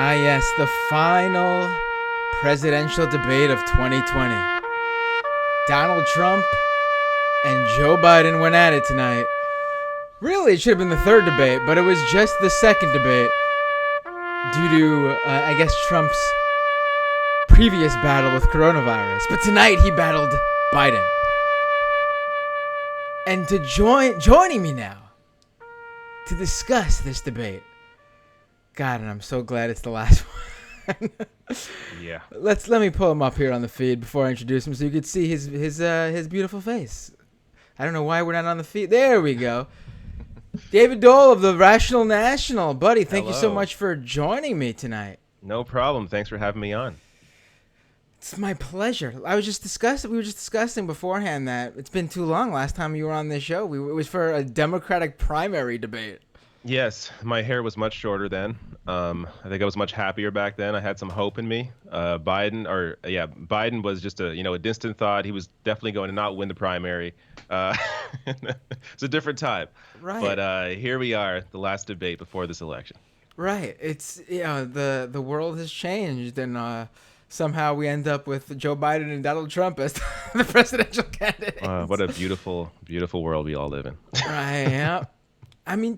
Ah, yes, the final presidential debate of 2020. Donald Trump and Joe Biden went at it tonight. Really, it should have been the third debate, but it was just the second debate due to, I guess, Trump's previous battle with coronavirus. But tonight he battled Biden. And joining me now to discuss this debate. God, and I'm so glad it's the last one. Yeah. Let me pull him up here on the feed before I introduce him so you could see his beautiful face. I don't know why we're not on the feed. There we go. David Doel of the Rational National. Buddy, thank you so Hello. much for joining me tonight. No problem. Thanks for having me on. It's my pleasure. We were just discussing beforehand that it's been too long last time you were on this show. It was for a Democratic primary debate. Yes, my hair was much shorter then. I think I was much happier back then. I had some hope in me. Biden was just a distant thought. He was definitely going to not win the primary. It's a different time. Right. But here we are, the last debate before this election. Right. It's the world has changed, and somehow we end up with Joe Biden and Donald Trump as the presidential candidates. What a beautiful, beautiful world we all live in. Right. Yeah. I mean,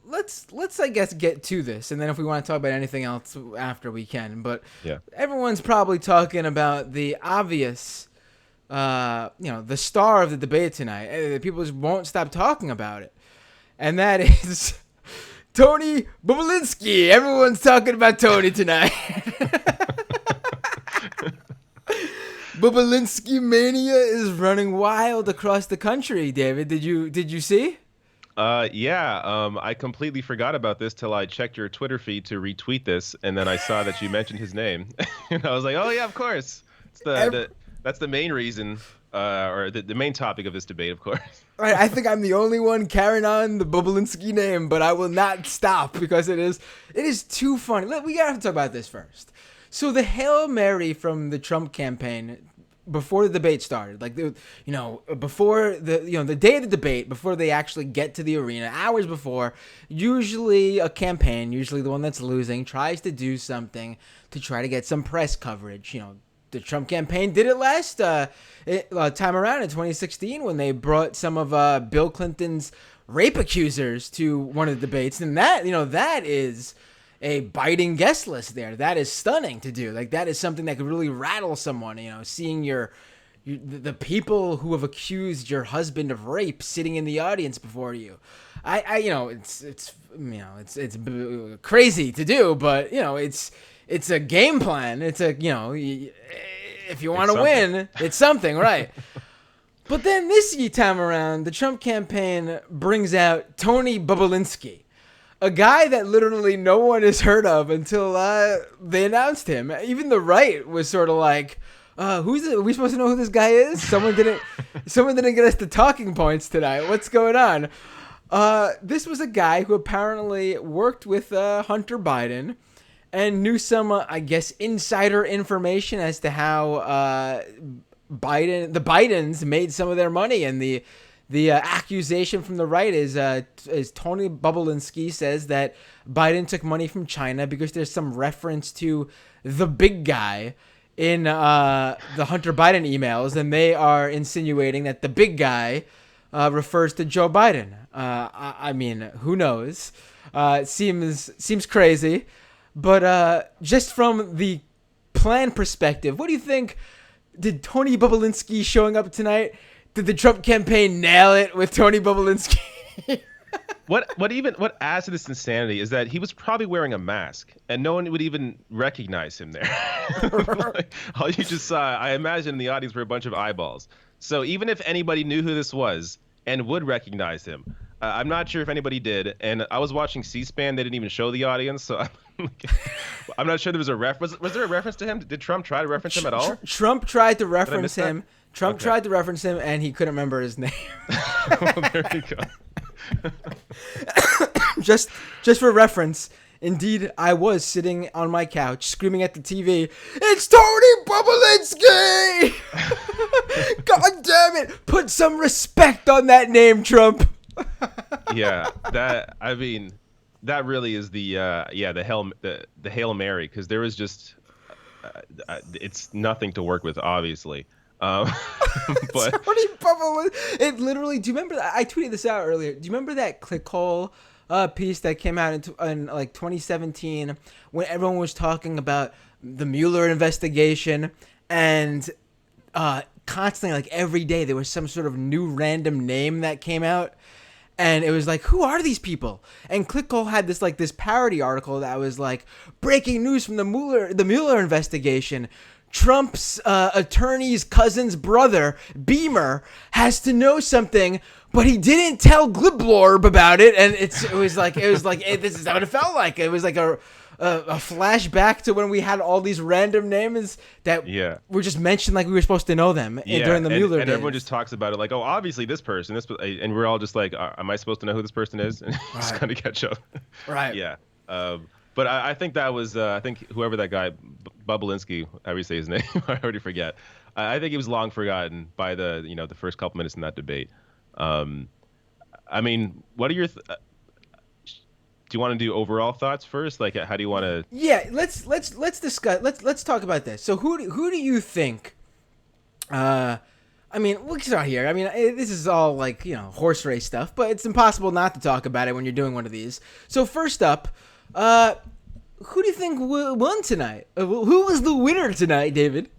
let's I guess get to this, and then if we want to talk about anything else after, we can. But Yeah. everyone's probably talking about the obvious, the star of the debate tonight. People just won't stop talking about it, and that is Tony Bobulinski. Everyone's talking about Tony tonight. Bobulinski mania is running wild across the country. David, did you see? I completely forgot about this till I checked your Twitter feed to retweet this, and then I saw that you mentioned his name, and I was like, oh yeah, of course. It's that's the main reason, or the main topic of this debate, of course. Right, I think I'm the only one carrying on the Bobulinski name, but I will not stop because it is too funny. We gotta talk about this first. So the Hail Mary from the Trump campaign before the debate started, before the day of the debate, before they actually get to the arena, hours before, usually a campaign, usually the one that's losing, tries to do something to try to get some press coverage. The Trump campaign did it last time around in 2016 when they brought some of Bill Clinton's rape accusers to one of the debates, and that is a biting guest list there. That is stunning to do. Like, that is something that could really rattle someone, seeing the people who have accused your husband of rape sitting in the audience before you. It's crazy to do, but it's a game plan. It's if you want to win, it's something, right? But then this time around, the Trump campaign brings out Tony Bobulinski, a guy that literally no one has heard of until they announced him. Even the right was sort of like, are we supposed to know who this guy is? Someone didn't get us the talking points tonight. What's going on? This was a guy who apparently worked with Hunter Biden and knew some, I guess, insider information as to how the Bidens made some of their money, and the accusation from the right is Tony Bobulinski says that Biden took money from China because there's some reference to the big guy in the Hunter Biden emails, and they are insinuating that the big guy refers to Joe Biden. I mean, who knows? It seems crazy, but just from the plan perspective, what do you think? Did Tony Bobulinski showing up tonight? Did the Trump campaign nail it with Tony Bobulinski? What adds to this insanity is that he was probably wearing a mask and no one would even recognize him there. Like, all you just saw, I imagine in the audience were a bunch of eyeballs. So even if anybody knew who this was and would recognize him, I'm not sure if anybody did. And I was watching C-SPAN; they didn't even show the audience, so I'm not sure there was a reference. Was there a reference to him? Did Trump try to reference him at all? Trump tried to reference him. Tried to reference him, and he couldn't remember his name. Well, there you go. just for reference, indeed, I was sitting on my couch screaming at the TV, "It's Tony Bobulinski!" God damn it! Put some respect on that name, Trump. Yeah, I mean, that really is the Hail Mary, because there was just it's nothing to work with, obviously. Um, It's but already bubbling. It literally. Do you remember? I tweeted this out earlier. Do you remember that clickhole piece that came out in like 2017 when everyone was talking about the Mueller investigation and constantly, like every day, there was some sort of new random name that came out. And it was like, who are these people? And Clickhole had this parody article that was like, breaking news from the Mueller investigation. Trump's attorney's cousin's brother, Beamer, has to know something, but he didn't tell Gliblorb about it. And it was like this is what it felt like. It was like a flashback to when we had all these random names that yeah. were just mentioned like we were supposed to know them during the Mueller and days. everyone just talks about it like, oh, obviously this person, and we're all just like, am I supposed to know who this person is? And just Right. kind of catch up. Right. Yeah. But I think that was, I think whoever that guy, Bobulinski, however you say his name, I already forget. I think he was long forgotten by the first couple minutes in that debate. Um, I mean, what are do you want to do overall thoughts first? Like, how do you want to? Yeah, let's discuss. Let's talk about this. So who do you think? I mean, we'll start here. I mean, this is all like horse race stuff, but it's impossible not to talk about it when you're doing one of these. So first up, who do you think won tonight? Who was the winner tonight, David?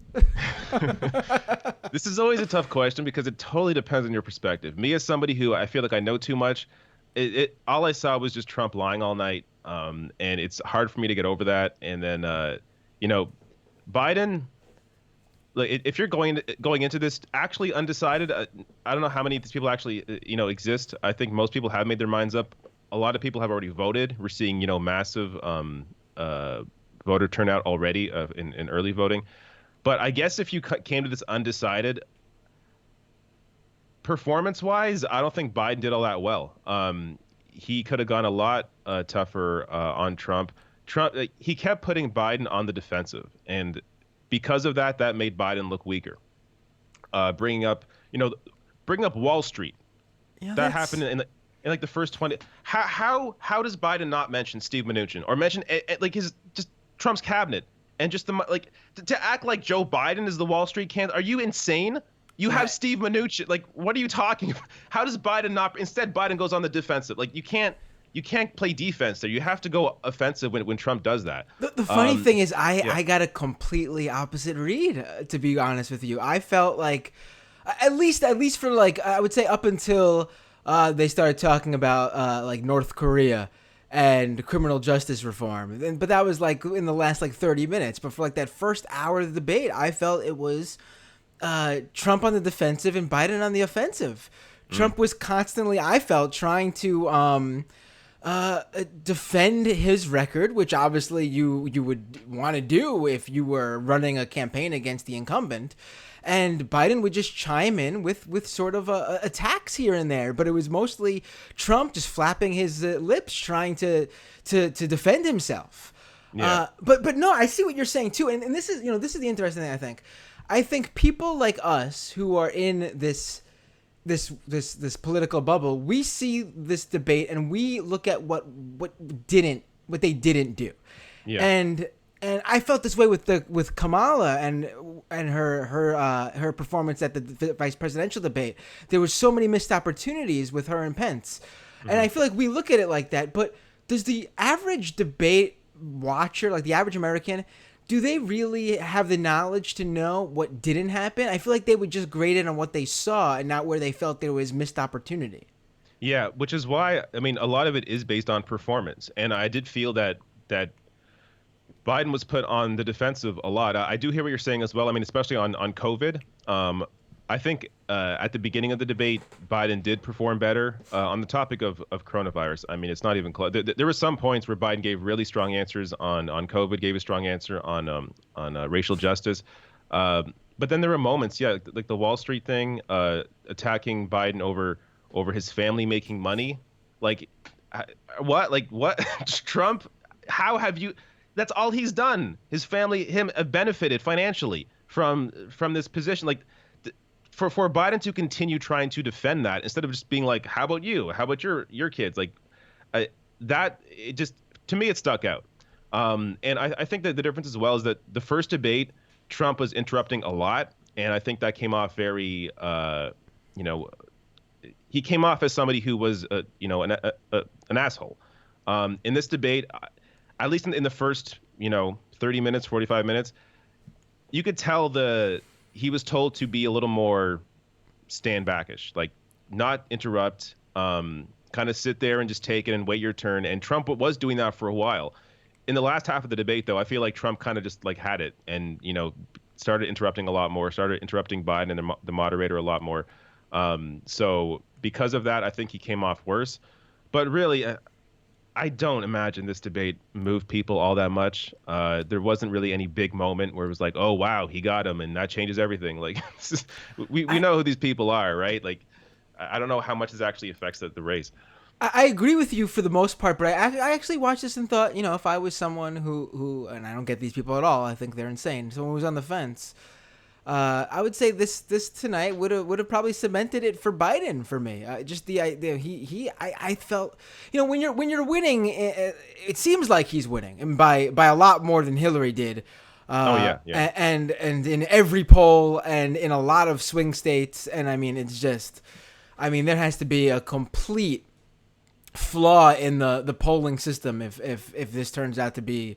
This is always a tough question because it totally depends on your perspective. Me, as somebody who I feel like I know too much, all I saw was just Trump lying all night, and it's hard for me to get over that. And then, Biden, like, if you're going into this actually undecided, I don't know how many of these people actually exist. I think most people have made their minds up. A lot of people have already voted. We're seeing massive voter turnout already in early voting. But I guess if you came to this undecided, performance-wise, I don't think Biden did all that well. He could have gone a lot tougher on Trump. He kept putting Biden on the defensive, and because of that, that made Biden look weaker. Bringing up Wall Street. Yeah, That happened in like the first 20. How does Biden not mention Steve Mnuchin or mention like his just Trump's cabinet and just to act like Joe Biden is the Wall Street candidate? Are you insane? You have Steve Mnuchin. Like, what are you talking about? How does Biden not? Instead, Biden goes on the defensive. Like, you can't play defense there. You have to go offensive when Trump does that. The funny thing is, I got a completely opposite read. To be honest with you, I felt like, at least for like I would say up until they started talking about like North Korea and criminal justice reform, but that was like in the last like 30 minutes. But for like that first hour of the debate, I felt it was Trump on the defensive and Biden on the offensive. Trump was constantly, I felt, trying to defend his record, which obviously you would want to do if you were running a campaign against the incumbent. And Biden would just chime in with sort of attacks here and there, but it was mostly Trump just flapping his lips, trying to defend himself. Yeah. But no, I see what you're saying too, and this is the interesting thing. I think people like us who are in this political bubble, we see this debate and we look at what they didn't do. Yeah. And I felt this way with Kamala and her performance at the vice presidential debate. There was so many missed opportunities with her and Pence. And I feel like we look at it like that, but does the average debate watcher, like the average American, do they really have the knowledge to know what didn't happen? I feel like they would just grade it on what they saw and not where they felt there was missed opportunity. Yeah, which is why, I mean, a lot of it is based on performance. And I did feel that Biden was put on the defensive a lot. I do hear what you're saying as well. I mean, especially on COVID. I think at the beginning of the debate, Biden did perform better on the topic of coronavirus. I mean, it's not even close. There were some points where Biden gave really strong answers on COVID, gave a strong answer on racial justice. But then there were moments, like the Wall Street thing, attacking Biden over his family making money. Like, what? Like, what? Trump, how have you? That's all he's done. His family, him, have benefited financially from this position. Like, for Biden to continue trying to defend that instead of just being like, how about you? How about your kids? Like, that it just to me it stuck out. And I think that the difference as well is that the first debate, Trump was interrupting a lot, and I think that came off very, you know, he came off as somebody who was, an asshole. In this debate, at least in the first, 30 minutes, 45 minutes, you could tell he was told to be a little more stand backish, like not interrupt, kind of sit there and just take it and wait your turn. And Trump was doing that for a while. In the last half of the debate, though, I feel like Trump kind of just like had it and, started interrupting a lot more, started interrupting Biden and the moderator a lot more. So because of that, I think he came off worse. But really, I don't imagine this debate moved people all that much. There wasn't really any big moment where it was like, oh, wow, he got him and that changes everything. Like, we know who these people are, right? Like, I don't know how much this actually affects the race. I agree with you for the most part, but I actually watched this and thought, if I was someone who, and I don't get these people at all, I think they're insane. Someone who's on the fence, I would say this tonight would have probably cemented it for Biden for me. Just the idea I felt, when you're winning, it seems like he's winning, and by a lot more than Hillary did. Yeah. And in every poll and in a lot of swing states, and I mean it's just, there has to be a complete flaw in the polling system if this turns out to be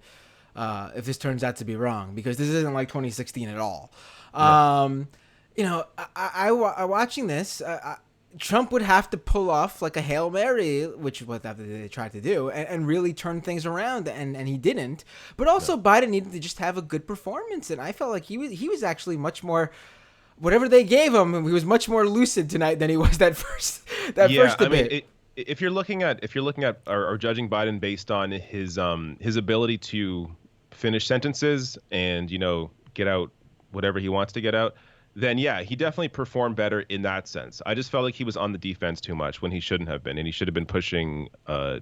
wrong, because this isn't like 2016 at all. No. I watching this, Trump would have to pull off like a Hail Mary, which is what they tried to do, and really turn things around, and he didn't. But also Biden needed to just have a good performance, and I felt like he was actually much more, whatever they gave him, he was much more lucid tonight than he was that first debate. I mean, if you're looking at or judging Biden based on his ability to finish sentences and get out whatever he wants to get out, then yeah, he definitely performed better in that sense. I just felt like he was on the defense too much when he shouldn't have been, and he should have been pushing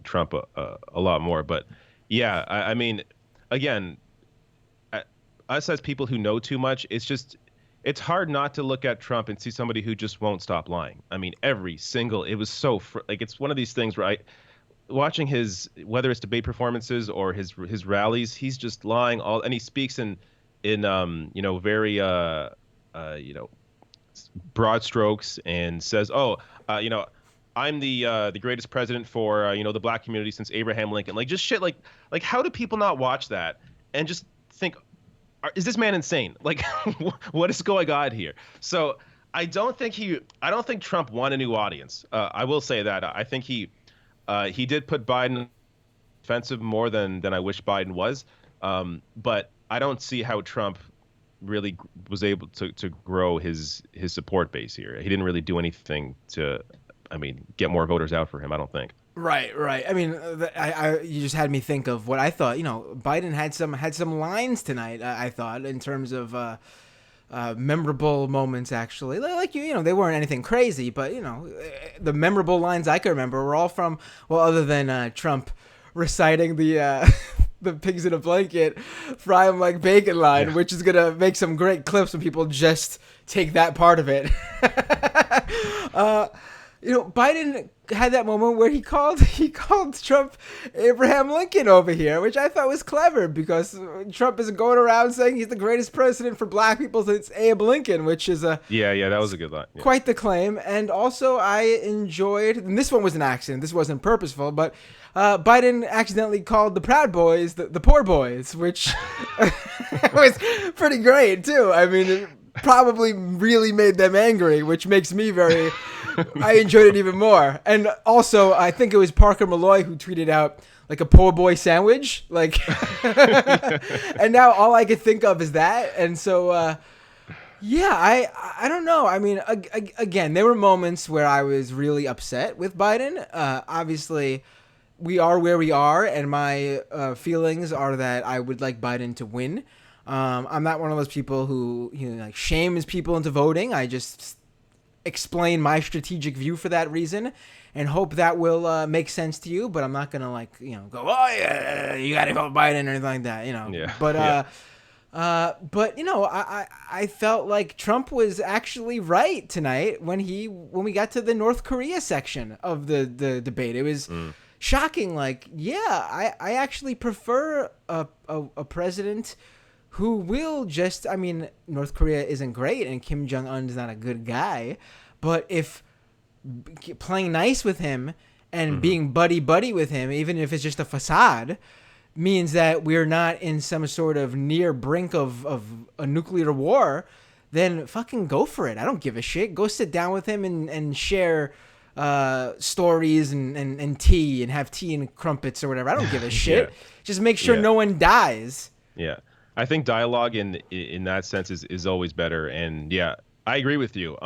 Trump a lot more. But yeah, I mean, again, us as people who know too much, it's hard not to look at Trump and see somebody who just won't stop lying. I mean, it was so it's one of these things where watching whether it's debate performances or his rallies, he's just lying and he speaks in very broad strokes and says, I'm the greatest president for the black community since Abraham Lincoln. Like, just shit like how do people not watch that and just think, is this man insane? Like, what is going on here? So I don't think Trump won a new audience. I will say that I think he did put Biden offensive more than I wish Biden was. But I don't see how Trump really was able to grow his support base here. He didn't really do anything to, get more voters out for him, I don't think. Right. I mean, you just had me think of what I thought. Biden had some lines tonight. I thought, in terms of memorable moments. Actually, like they weren't anything crazy, but the memorable lines I could remember were all from, well, other than Trump reciting the the pigs in a blanket, fry them like bacon line, which is gonna make some great clips when people just take that part of it. Biden had that moment where he called Trump Abraham Lincoln over here, which I thought was clever, because Trump is going around saying he's the greatest president for black people since Abe Lincoln, which is that was a good line. Yeah. Quite the claim. And also I enjoyed, and this one was an accident, this wasn't purposeful, but Biden accidentally called the Proud Boys the poor boys, which was pretty great too. I mean, it probably really made them angry, which makes me I enjoyed it even more. And also, I think it was Parker Malloy who tweeted out like a poor boy sandwich, like, and now all I could think of is that. And so, I don't know. I mean, again, there were moments where I was really upset with Biden. Obviously, we are where we are, and my feelings are that I would like Biden to win. I'm not one of those people who shames people into voting. I just explain my strategic view for that reason and hope that will make sense to you, but I'm not gonna go, oh yeah, you gotta vote Biden or anything like that, Yeah. But I felt like Trump was actually right tonight when we got to the North Korea section of the debate. It was shocking. Like, yeah, I actually prefer a president who will just, I mean, North Korea isn't great and Kim Jong Un is not a good guy, but if playing nice with him and being buddy buddy with him, even if it's just a facade, means that we're not in some sort of near brink of a nuclear war, then fucking go for it. I don't give a shit. Go sit down with him and share stories and tea and have tea and crumpets or whatever. I don't give a shit. Yeah. Just make sure no one dies. Yeah. I think dialogue in that sense is always better. And yeah, I agree with you.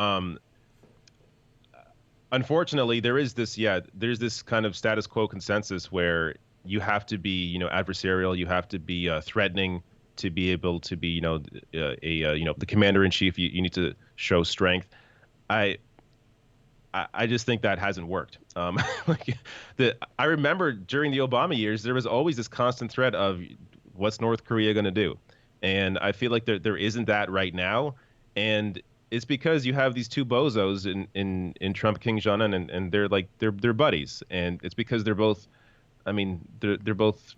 Unfortunately, there's this kind of status quo consensus where you have to be, adversarial. You have to be threatening to be able to be, the commander in chief. You need to show strength. I just think that hasn't worked. I remember during the Obama years, there was always this constant threat of what's North Korea going to do, and I feel like there isn't that right now, and it's because you have these two bozos in Trump, Kim Jong Un, and they're buddies, and it's because they're both. I mean, they're both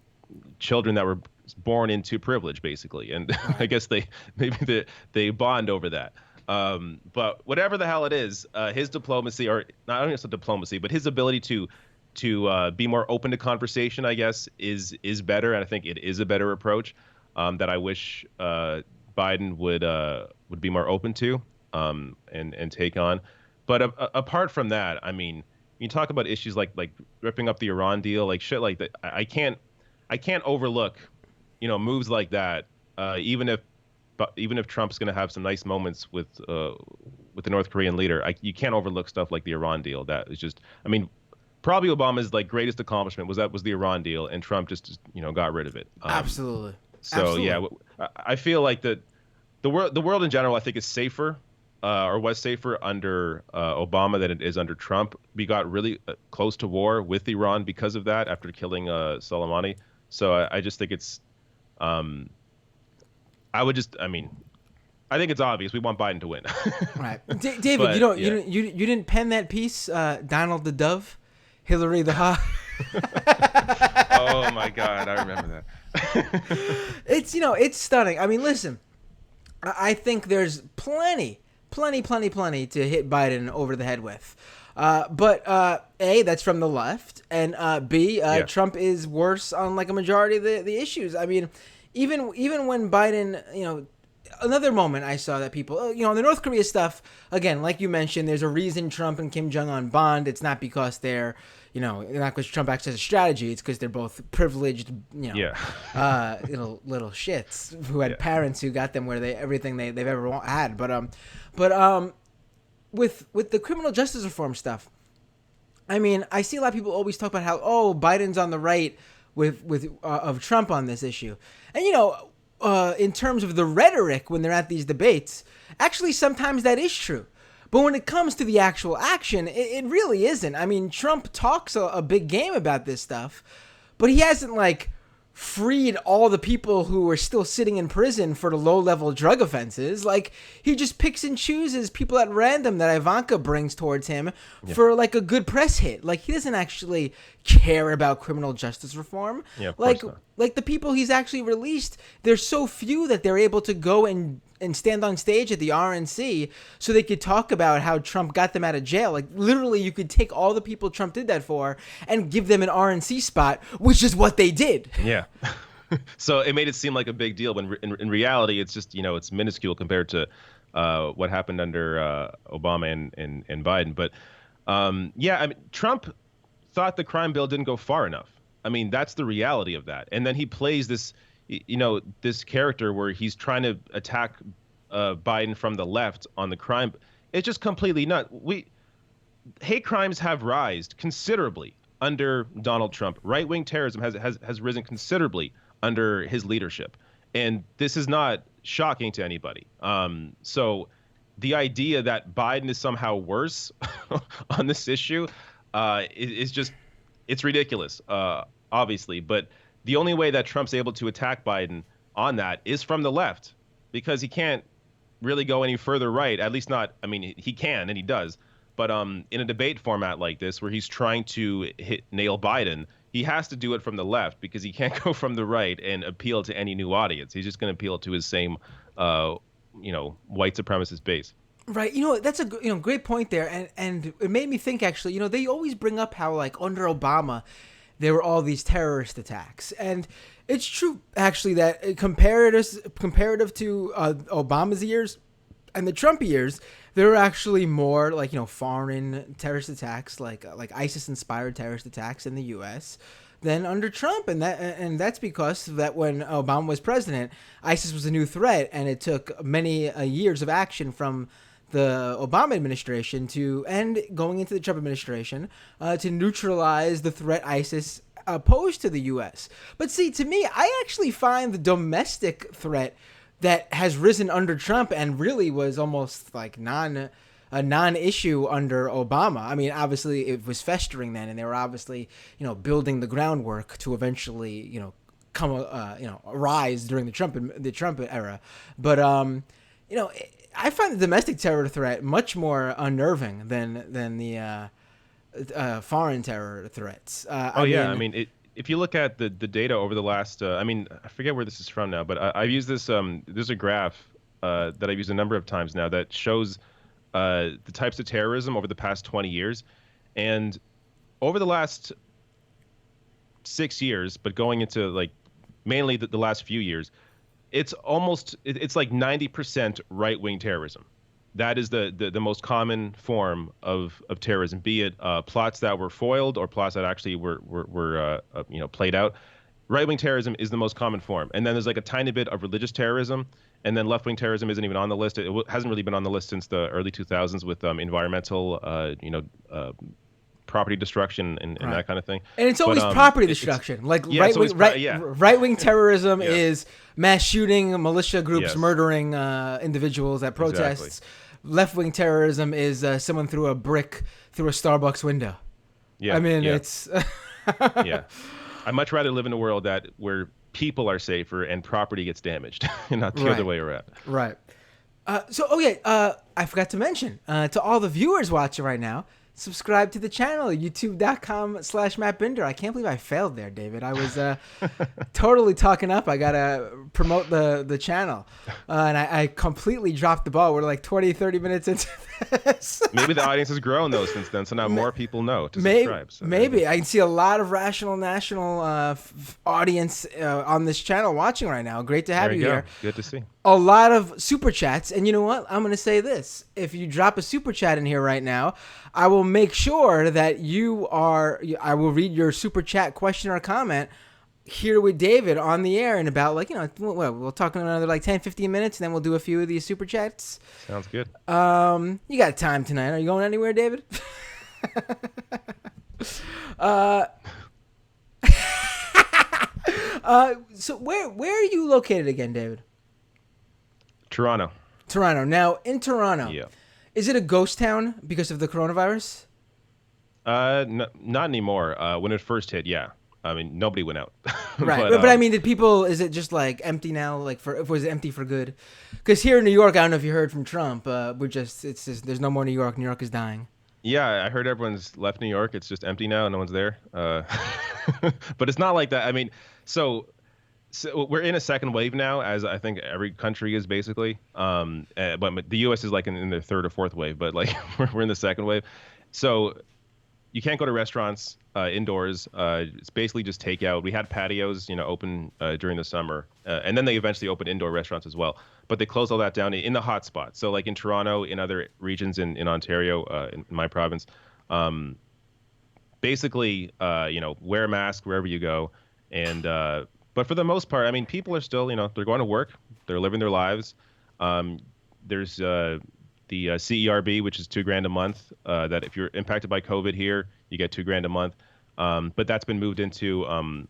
children that were born into privilege, basically, and I guess they bond over that. But whatever the hell it is, his diplomacy, or not only just diplomacy, but his ability to be more open to conversation, I guess, is better, and I think it is a better approach that I wish Biden would be more open to and take on. But apart from that, I mean. You talk about issues like ripping up the Iran deal, like shit like that. I can't overlook, moves like that. Even if Trump's gonna have some nice moments with the North Korean leader, you can't overlook stuff like the Iran deal. That is just, I mean, probably Obama's greatest accomplishment was the Iran deal, and Trump just got rid of it. Absolutely. So Absolutely. Yeah, I feel like the world in general, I think, is safer. Or was safer under Obama than it is under Trump. We got really close to war with Iran because of that after killing Soleimani. So I just think it's, I think it's obvious we want Biden to win. Right, David. But, you didn't pen that piece, Donald the Dove, Hillary the Hawk. Oh my God, I remember that. It's stunning. I mean, listen, I think there's plenty to hit Biden over the head with. But A, that's from the left, and B, Trump is worse on like a majority of the issues. I mean, even when Biden, another moment I saw that people, the North Korea stuff, again, like you mentioned, there's a reason Trump and Kim Jong Un bond. It's not because they're, not because Trump acts as a strategy. It's because they're both privileged, little shits who had parents who got them where everything they've ever had. But with the criminal justice reform stuff, I mean, I see a lot of people always talk about how Biden's on the right of Trump on this issue, and in terms of the rhetoric when they're at these debates, actually sometimes that is true. But when it comes to the actual action, it really isn't. I mean, Trump talks a big game about this stuff, but he hasn't freed all the people who are still sitting in prison for the low-level drug offenses. He just picks and chooses people at random that Ivanka brings towards him for a good press hit. He doesn't actually care about criminal justice reform. Yeah, of course not. The people he's actually released, there's so few that they're able to go and stand on stage at the RNC so they could talk about how Trump got them out of jail. Literally, you could take all the people Trump did that for and give them an RNC spot, which is what they did. Yeah. So it made it seem like a big deal when in reality, it's just, it's minuscule compared to what happened under Obama and Biden. But I mean, Trump thought the crime bill didn't go far enough. I mean, that's the reality of that. And then he plays this this character where he's trying to attack Biden from the left on the crime. It's just completely nuts. Hate crimes have risen considerably under Donald Trump. Right-wing terrorism has risen considerably under his leadership. And this is not shocking to anybody. So the idea that Biden is somehow worse on this issue is just, it's ridiculous, obviously. But the only way that Trump's able to attack Biden on that is from the left, because he can't really go any further right, at least not, I mean, he can and he does, But in a debate format like this, where he's trying to nail Biden, he has to do it from the left because he can't go from the right and appeal to any new audience. He's just going to appeal to his same, white supremacist base. Right, that's a great point there, and it made me think actually. They always bring up how like under Obama, there were all these terrorist attacks, and it's true actually that comparative to Obama's years and the Trump years, there were actually more like foreign terrorist attacks, like ISIS inspired terrorist attacks in the U.S. than under Trump, and that's because that when Obama was president, ISIS was a new threat, and it took many years of action from the Obama administration and going into the Trump administration to neutralize the threat ISIS posed to the U.S. But see, to me, I actually find the domestic threat that has risen under Trump and really was almost like a non-issue under Obama. I mean, obviously it was festering then, and they were obviously building the groundwork to eventually rise during the Trump era. But I find the domestic terror threat much more unnerving than the foreign terror threats. I mean, if you look at the data over the last, I forget where this is from now, but I've used this. There's a graph that I've used a number of times now that shows the types of terrorism over the past 20 years, and over the last 6 years, but going into like mainly the last few years, it's like 90% right-wing terrorism. That is the most common form of terrorism, be it plots that were foiled or plots that actually were played out. Right-wing terrorism is the most common form. And then there's like a tiny bit of religious terrorism. And then left-wing terrorism isn't even on the list. It hasn't really been on the list since the early 2000s with environmental, property destruction and that kind of thing. And it's always property destruction. Right-wing terrorism is mass shooting, militia groups murdering individuals at protests. Exactly. Left-wing terrorism is someone threw a brick through a Starbucks window. Yeah, I mean, it's... Yeah. I'd much rather live in a world where people are safer and property gets damaged and not the other way around. Right. I forgot to mention to all the viewers watching right now, subscribe to the channel, youtube.com/MattBinder. I can't believe I failed there, David. I was totally talking up. I got to promote the channel. And I completely dropped the ball. We're like 20, 30 minutes into this. Maybe the audience has grown, though, since then. So now more people know to subscribe. So maybe. I can see a lot of Rational National audience on this channel watching right now. Great to have you here. Good to see. A lot of super chats, and you know what? I'm going to say this. If you drop a super chat in here right now, I will make sure that I will read your super chat question or comment here with David on the air in about we'll talk in another like 10, 15 minutes, and then we'll do a few of these super chats. Sounds good. You got time tonight. Are you going anywhere, David? So where are you located again, David? Toronto. Now, in Toronto, is it a ghost town because of the coronavirus? Not anymore. When it first hit, yeah. I mean, nobody went out. Right. But I mean, is it just like empty now? Like was it empty for good? Because here in New York, I don't know if you heard from Trump, there's no more New York. New York is dying. Yeah, I heard everyone's left New York. It's just empty now. No one's there. But it's not like that. I mean, so we're in a second wave now, as I think every country is basically. But the U.S. is like in their third or fourth wave, but like we're in the second wave. So you can't go to restaurants indoors. It's basically just takeout. We had patios, open during the summer, and then they eventually opened indoor restaurants as well. But they closed all that down in the hot spots. So like in Toronto, in other regions in Ontario, in my province, basically, wear a mask wherever you go. And but for the most part, I mean, people are still, they're going to work, they're living their lives. There's the CERB, which is $2,000 a month. That if you're impacted by COVID here, you get $2,000 a month. But that's been moved into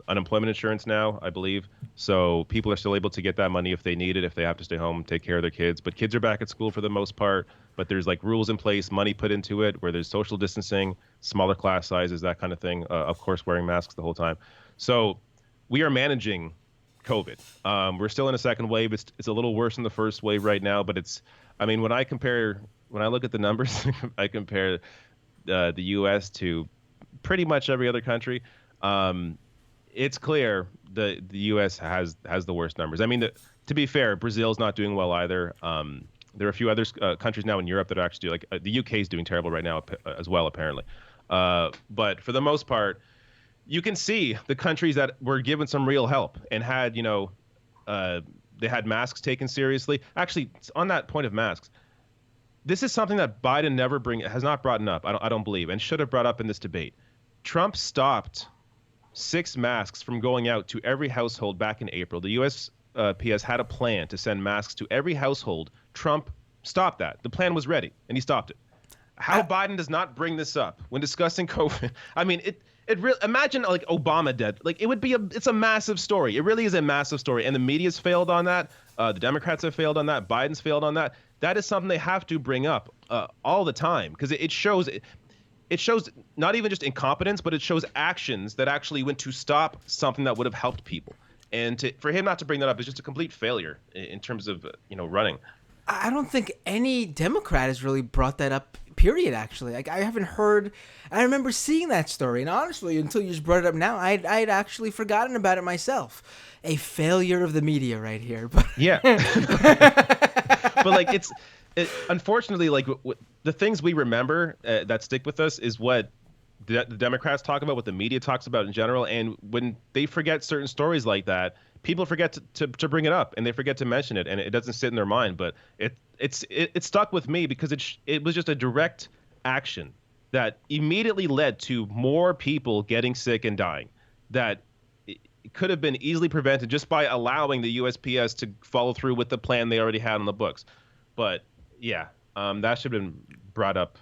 unemployment insurance now, I believe. So people are still able to get that money if they need it, if they have to stay home, take care of their kids. But kids are back at school for the most part. But there's like rules in place, money put into it, where there's social distancing, smaller class sizes, that kind of thing. Of course, wearing masks the whole time. So we are managing COVID. We're still in a second wave. It's a little worse than the first wave right now, but when I compare when I look at the numbers, I compare the U.S. to pretty much every other country. Um, it's clear the U.S. has the worst numbers. I mean, to be fair, Brazil's not doing well either. There are a few other countries now in Europe that are actually like the UK is doing terrible right now as well, apparently. But for the most part, you can see the countries that were given some real help and had, they had masks taken seriously. Actually, on that point of masks, this is something that Biden has not brought up. I don't believe, and should have brought up in this debate. Trump stopped 6 masks from going out to every household back in April. The USPS had a plan to send masks to every household. Trump stopped that. The plan was ready, and he stopped it. How Biden does not bring this up when discussing COVID? I mean, it really, imagine like Obama did. Like it's a massive story. It really is a massive story, and the media's failed on that. The Democrats have failed on that. Biden's failed on that. That is something they have to bring up all the time because it shows. It shows not even just incompetence, but it shows actions that actually went to stop something that would have helped people. And for him not to bring that up is just a complete failure in terms of running. I don't think any Democrat has really brought that up. Period. Actually, like I haven't heard. I remember seeing that story, and honestly, until you just brought it up now, I'd actually forgotten about it myself. A failure of the media, right here. But yeah, but like unfortunately, like the things we remember that stick with us is what the Democrats talk about, what the media talks about in general, and when they forget certain stories like that, people forget to bring it up and they forget to mention it, and it doesn't sit in their mind. But it stuck with me because it was just a direct action that immediately led to more people getting sick and dying. That it could have been easily prevented just by allowing the USPS to follow through with the plan they already had on the books. But yeah, that should have been brought up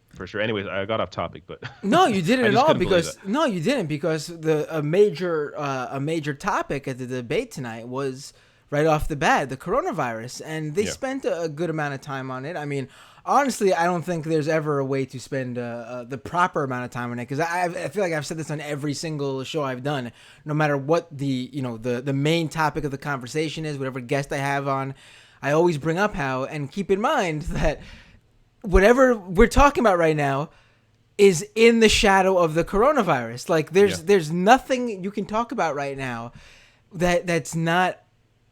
for sure. Anyways, I got off topic, but no, you didn't at all because a major topic at the debate tonight was right off the bat the coronavirus, and they spent a good amount of time on it. I mean, honestly, I don't think there's ever a way to spend the proper amount of time on it because I feel like I've said this on every single show I've done. No matter what the main topic of the conversation is, whatever guest I have on, I always bring up how, and keep in mind that whatever we're talking about right now is in the shadow of the coronavirus. Like there's nothing you can talk about right now that's not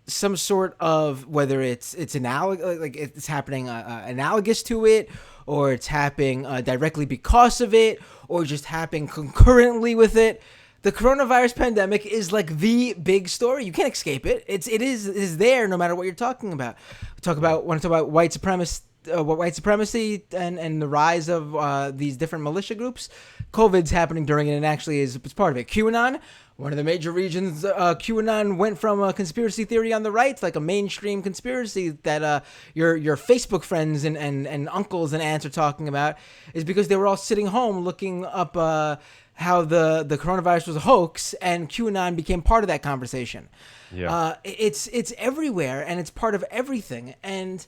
some sort of, whether it's like it's happening analogous to it, or it's happening directly because of it, or just happening concurrently with it. The coronavirus pandemic is like the big story. You can't escape it. It is there no matter what you're talking about. Want to talk about white supremacy and the rise of these different militia groups. COVID's happening during it, and actually it's part of it. QAnon, one of the major regions, QAnon went from a conspiracy theory on the right to like a mainstream conspiracy that your Facebook friends and uncles and aunts are talking about, is because they were all sitting home looking up how the coronavirus was a hoax, and QAnon became part of that conversation. Yeah. It's everywhere, and it's part of everything. And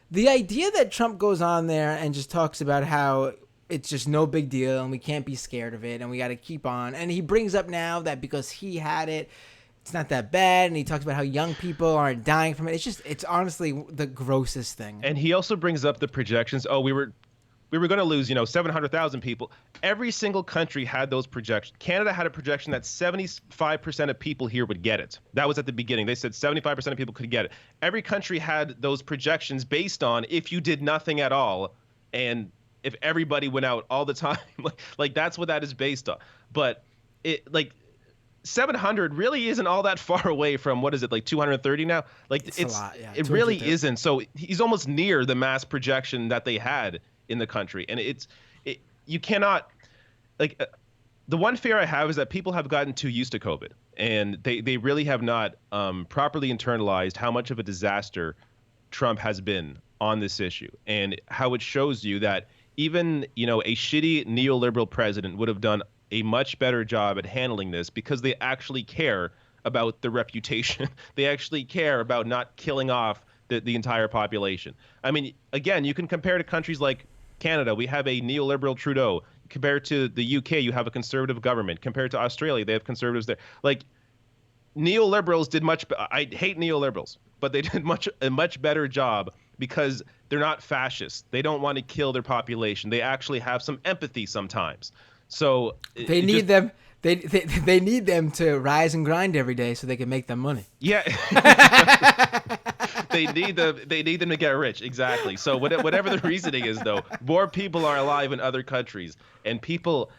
the idea that Trump goes on there and just talks about how it's just no big deal and we can't be scared of it and we got to keep on. And he brings up now that because he had it, it's not that bad. And he talks about how young people aren't dying from it. It's honestly the grossest thing. And he also brings up the projections. Oh, we were going to lose, 700,000 people. Every single country had those projections. Canada had a projection that 75% of people here would get it. That was at the beginning. They said 75% of people could get it. Every country had those projections based on if you did nothing at all and if everybody went out all the time. like that's what that is based on. But 700 really isn't all that far away from, what is it, like 230 now? Like it's a lot, yeah. It really isn't. So he's almost near the mass projection that they had in the country. And you cannot, the one fear I have is that people have gotten too used to COVID, and they really have not properly internalized how much of a disaster Trump has been on this issue, and how it shows you that even, a shitty neoliberal president would have done a much better job at handling this because they actually care about the reputation. They actually care about not killing off the entire population. I mean, again, you can compare to countries like Canada. We have a neoliberal Trudeau. Compared to the UK, you have a conservative government. Compared to Australia, they have conservatives there. Like, neoliberals did I hate neoliberals, but they did a much better job because they're not fascists. They don't want to kill their population. They actually have some empathy sometimes. So They it just need them. They need them to rise and grind every day so they can make them money. yeah. They need them to get rich, exactly. So whatever the reasoning is, though, more people are alive in other countries, and people,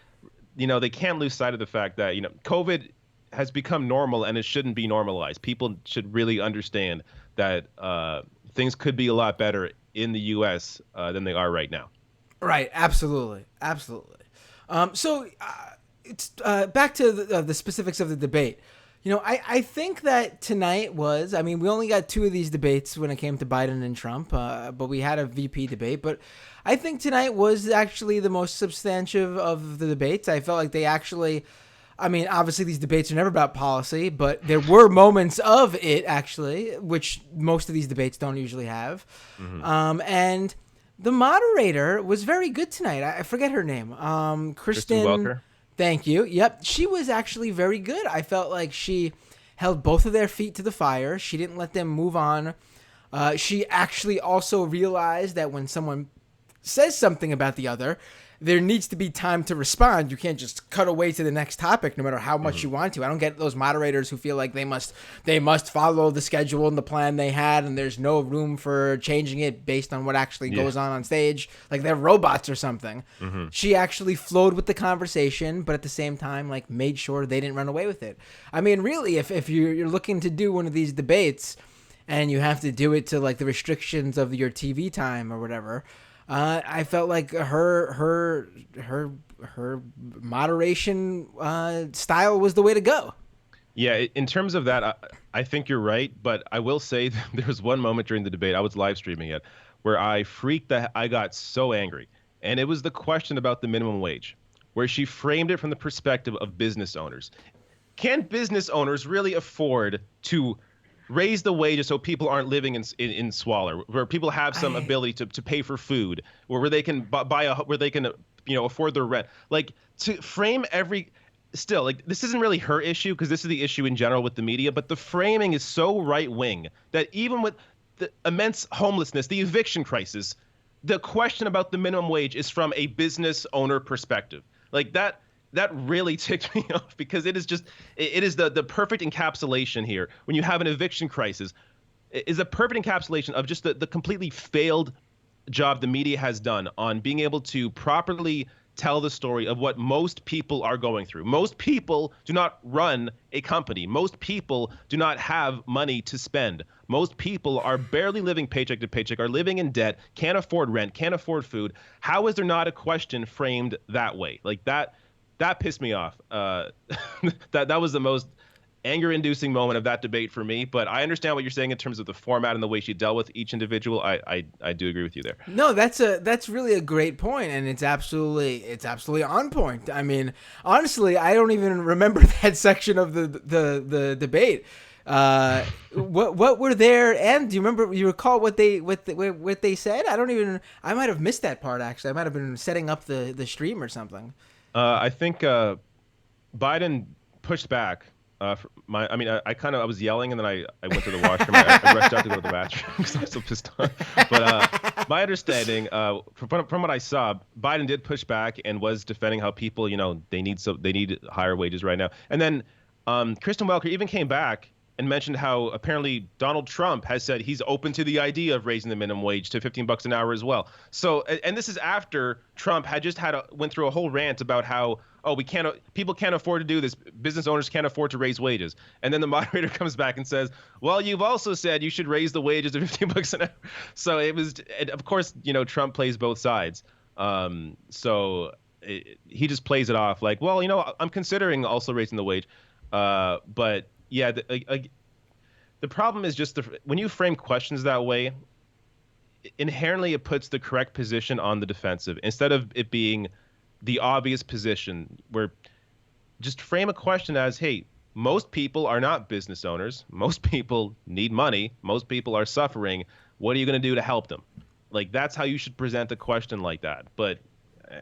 they can't lose sight of the fact that COVID has become normal, and it shouldn't be normalized. People should really understand that things could be a lot better in the U.S. Than they are right now. Right. Absolutely. Absolutely. So it's back to the specifics of the debate. I think that tonight was, I mean, we only got two of these debates when it came to Biden and Trump, but we had a VP debate. But I think tonight was actually the most substantive of the debates. I felt like they actually, I mean, obviously these debates are never about policy, but there were moments of it actually, which most of these debates don't usually have. Mm-hmm. And the moderator was very good tonight. I forget her name. Kristen Welker. Thank you. Yep. She was actually very good. I felt like she held both of their feet to the fire. She didn't let them move on. She actually also realized that when someone says something about the other, there needs to be time to respond. You can't just cut away to the next topic no matter how much you want to. I don't get those moderators who feel like they must follow the schedule and the plan they had, and there's no room for changing it based on what actually goes on stage, like they're robots or something. Mm-hmm. She actually flowed with the conversation, but at the same time, like, made sure they didn't run away with it. I mean, really, if you're looking to do one of these debates and you have to do it to like the restrictions of your TV time or whatever, I felt like her moderation style was the way to go. Yeah, in terms of that, I think you're right, but I will say there was one moment during the debate, I was live streaming it, where I got so angry. And it was the question about the minimum wage, where she framed it from the perspective of business owners. Can business owners really afford to raise the wages so people aren't living in squalor, where people have some ability to pay for food, where they can where they can afford their rent? Like, to frame still, like, this isn't really her issue, because this is the issue in general with the media, but the framing is so right wing that even with the immense homelessness, the eviction crisis, the question about the minimum wage is from a business owner perspective. Like, that really ticked me off, because it is the perfect encapsulation here. When you have an eviction crisis, it is a perfect encapsulation of just the completely failed job the media has done on being able to properly tell the story of what most people are going through. Most people do not run a company. Most people do not have money to spend. Most people are barely living paycheck to paycheck, are living in debt, can't afford rent, can't afford food. How is there not a question framed that way? Like, that pissed me off. That was the most anger-inducing moment of that debate for me. But I understand what you're saying in terms of the format and the way she dealt with each individual. I do agree with you there. No, that's really a great point, and it's absolutely on point. I mean, honestly, I don't even remember that section of the debate. What were there? And do you recall what they said? I might have missed that part, actually. I might have been setting up the stream or something. I think Biden pushed back. I was yelling, and then I went to the washroom. I rushed out to go to the bathroom because I was so pissed off. But my understanding, from what I saw, Biden did push back and was defending how people, they need higher wages right now. And then Kristen Welker even came back and mentioned how apparently Donald Trump has said he's open to the idea of raising the minimum wage to $15 an hour as well. So, and this is after Trump had just went through a whole rant about how, people can't afford to do this. Business owners can't afford to raise wages. And then the moderator comes back and says, well, you've also said you should raise the wages to $15 an hour. So of course, Trump plays both sides. He just plays it off like, well, I'm considering also raising the wage. But yeah, the problem is just when you frame questions that way, inherently it puts the correct position on the defensive instead of it being the obvious position, where just frame a question as, hey, most people are not business owners. Most people need money. Most people are suffering. What are you going to do to help them? Like, that's how you should present a question like that. But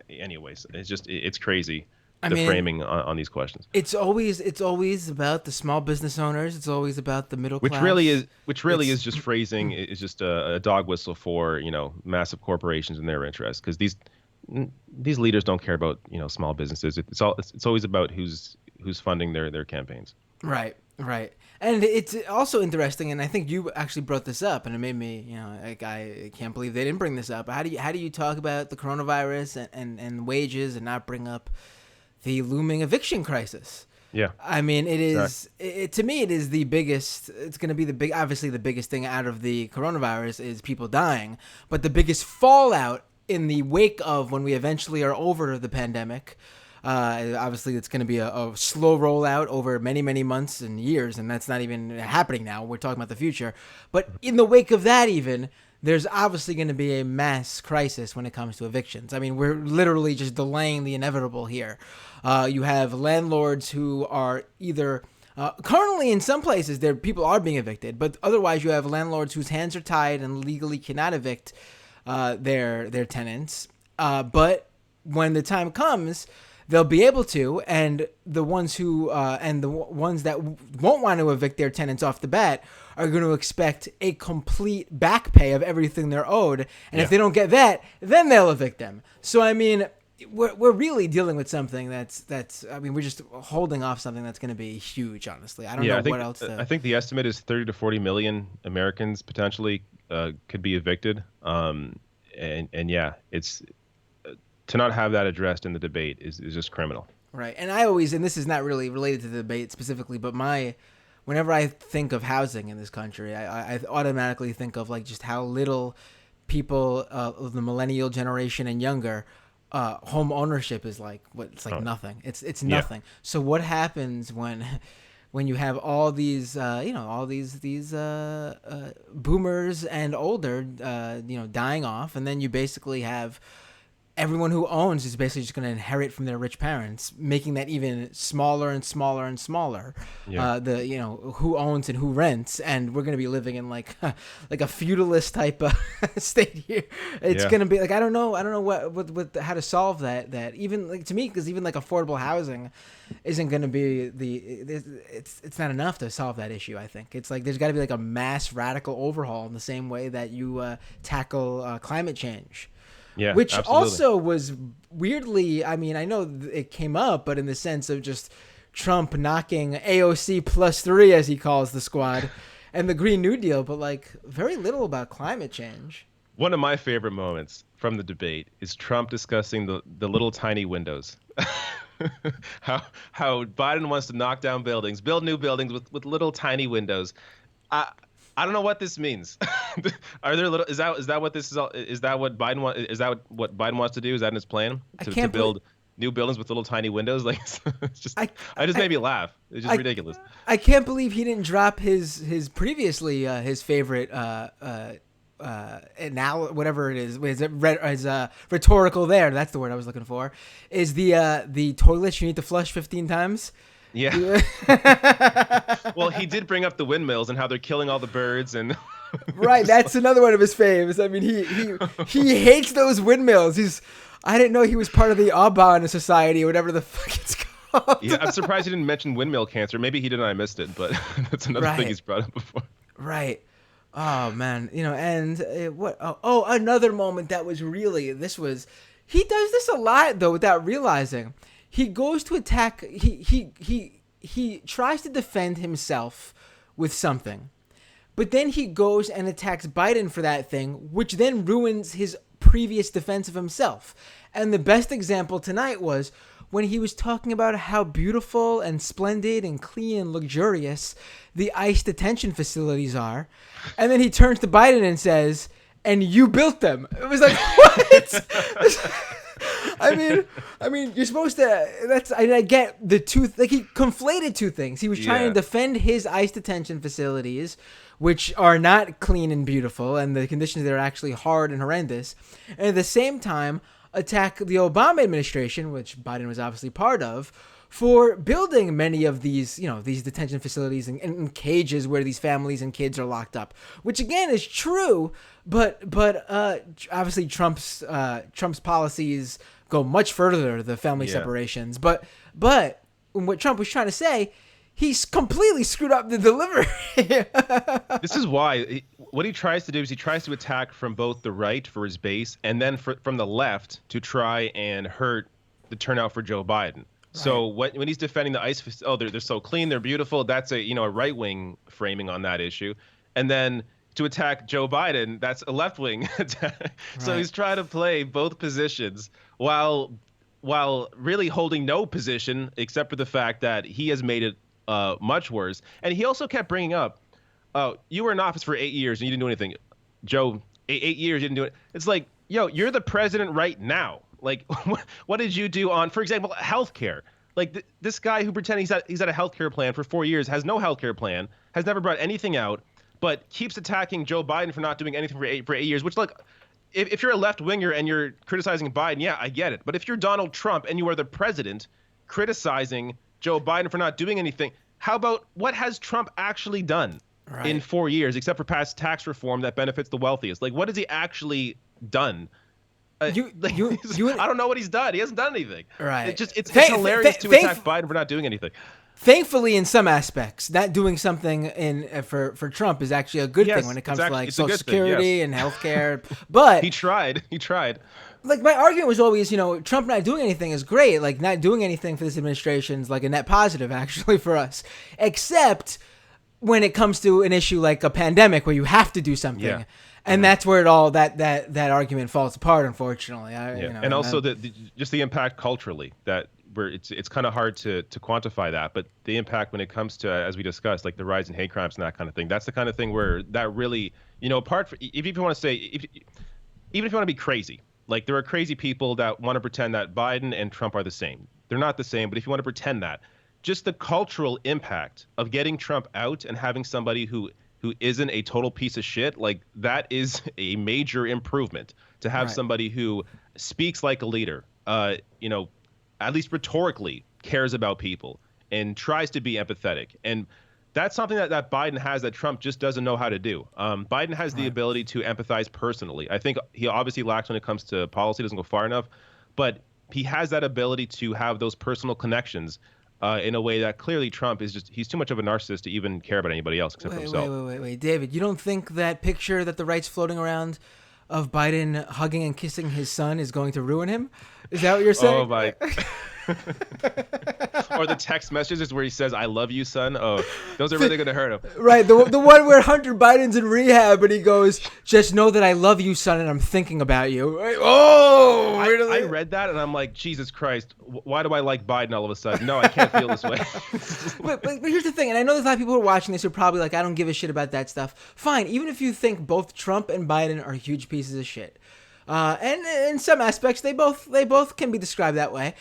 anyways, it's crazy. I the mean, framing on these questions. it's always about the small business owners. It's always about the middle Which class. really It's is just phrasing, is just a dog whistle for, massive corporations and their interests, because these leaders don't care about, small businesses. It's always about who's funding their campaigns. right, right. And it's also interesting, and I think you actually brought this up, and it made me, like, I can't believe they didn't bring this up. How do you talk about the coronavirus and wages and not bring up the looming eviction crisis? Yeah. I mean, it is Exactly. to me, it is the biggest. It's going to be obviously the biggest thing out of the coronavirus is people dying, but the biggest fallout in the wake of when we eventually are over the pandemic. Obviously, it's going to be a slow rollout over many, many months and years, and that's not even happening now. We're talking about the future. But in the wake of that, even, there's obviously going to be a mass crisis when it comes to evictions. I mean, we're literally just delaying the inevitable here. You have landlords who are either currently in some places, people are being evicted, but otherwise you have landlords whose hands are tied and legally cannot evict their tenants. But when the time comes, they'll be able to, and the ones that won't want to evict their tenants off the bat are going to expect a complete back pay of everything they're owed, and if they don't get that, then they'll evict them. So I mean, we're really dealing with something that's I mean, we're just holding off something that's going to be huge. Honestly, I don't know what else. I think the estimate is 30 to 40 million Americans potentially could be evicted. And yeah, it's to not have that addressed in the debate is just criminal. Right. And this is not really related to the debate specifically, but whenever I think of housing in this country, I automatically think of like just how little people of the millennial generation and younger, home ownership is like nothing. It's nothing. Yeah. So what happens when you have all these boomers and older dying off, and then you basically have everyone who owns is basically just going to inherit from their rich parents, making that even smaller and smaller and smaller. Yeah. Who owns and who rents, and we're going to be living in like a feudalist type of state here. It's going to be like I don't know what how to solve that. Even like to me, because even like affordable housing isn't going to be it's not enough to solve that issue. I think it's like there's got to be like a mass radical overhaul in the same way that you tackle climate change. Yeah, which absolutely. Also was weirdly, I mean, I know it came up, but in the sense of just Trump knocking AOC +3, as he calls the squad, and the Green New Deal, but like very little about climate change. One of my favorite moments from the debate is Trump discussing the little tiny windows. how Biden wants to knock down buildings, build new buildings with little tiny windows. I don't know what this means. Are there little? Is that what this is? Is that what Biden wants? Is that what Biden wants to do? Is that in his plan to build new buildings with little tiny windows? Like it's just, I just made me laugh. It's just ridiculous. I can't believe he didn't drop his previously his favorite now whatever it is rhetorical. That's the word I was looking for. Is the toilets you need to flush 15 times. Yeah. Well, he did bring up the windmills and how they're killing all the birds and. Right, that's another one of his faves. I mean, he hates those windmills. I didn't know he was part of the Audubon Society or whatever the fuck it's called. Yeah, I'm surprised he didn't mention windmill cancer. Maybe he did and I missed it, but that's another thing he's brought up before. Right. Oh man, and another moment that was really he does this a lot though without realizing. He goes to attack. He tries to defend himself with something, but then he goes and attacks Biden for that thing, which then ruins his previous defense of himself. And the best example tonight was when he was talking about how beautiful and splendid and clean and luxurious the ICE detention facilities are, and then he turns to Biden and says, "And you built them." It was like, what? I mean, you're supposed to. I get the two. Like he conflated two things. He was trying to defend his ICE detention facilities, which are not clean and beautiful, and the conditions there are actually hard and horrendous, and at the same time attack the Obama administration, which Biden was obviously part of, for building many of these, these detention facilities and cages where these families and kids are locked up, which again is true, but obviously Trump's policies go much further, the family separations. But what Trump was trying to say, he's completely screwed up the delivery. This is why what he tries to do is he tries to attack from both the right for his base and then from the left to try and hurt the turnout for Joe Biden. So when he's defending the ICE, they're so clean, they're beautiful. That's a right-wing framing on that issue, and then to attack Joe Biden, that's a left-wing attack. So he's trying to play both positions while really holding no position except for the fact that he has made it much worse. And he also kept bringing up, "Oh, you were in office for 8 years and you didn't do anything, Joe. 8 years you didn't do it." It's like, yo, you're the president right now. Like, what did you do on, for example, healthcare? Like this guy who pretends he's had a healthcare plan for 4 years, has no healthcare plan, has never brought anything out, but keeps attacking Joe Biden for not doing anything for 8 years. Which, look, if you're a left winger and you're criticizing Biden, yeah, I get it. But if you're Donald Trump and you are the president criticizing Joe Biden for not doing anything, how about what has Trump actually done in 4 years, except for past tax reform that benefits the wealthiest? Like, what has he actually done? I don't know what he's done. He hasn't done anything. Right. It's hilarious to attack Biden for not doing anything. Thankfully, in some aspects, not doing something for Trump is actually a good thing when it comes to like Social Security and healthcare. But he tried. Like, my argument was always, Trump not doing anything is great. Like, not doing anything for this administration is like a net positive actually for us, except when it comes to an issue like a pandemic where you have to do something. Yeah. And that's where it all that argument falls apart, unfortunately. And also just the impact culturally that where it's kind of hard to quantify that, but the impact when it comes to, as we discussed, like the rise in hate crimes and that kind of thing. That's the kind of thing where that really, apart from, if you want to say, even if you want to be crazy, like there are crazy people that want to pretend that Biden and Trump are the same. They're not the same, but if you want to pretend that, just the cultural impact of getting Trump out and having somebody who isn't a total piece of shit, like that is a major improvement to have somebody who speaks like a leader, at least rhetorically cares about people and tries to be empathetic. And that's something that Biden has that Trump just doesn't know how to do. Biden has the ability to empathize personally. I think he obviously lacks when it comes to policy, doesn't go far enough, but he has that ability to have those personal connections in a way that clearly Trump he's too much of a narcissist to even care about anybody else except for himself. Wait, David, you don't think that picture that the right's floating around of Biden hugging and kissing his son is going to ruin him? Is that what you're saying? Oh, my. Or the text messages where he says, "I love you, son." Oh, those are really going to hurt him. Right. The one where Hunter Biden's in rehab and he goes, "Just know that I love you, son, and I'm thinking about you." Oh, I read that and I'm like, Jesus Christ, why do I like Biden all of a sudden? No, I can't feel this way. but here's the thing, and I know there's a lot of people who are watching this who are probably like, I don't give a shit about that stuff. Fine, even if you think both Trump and Biden are huge pieces of shit. And in some aspects, they both can be described that way.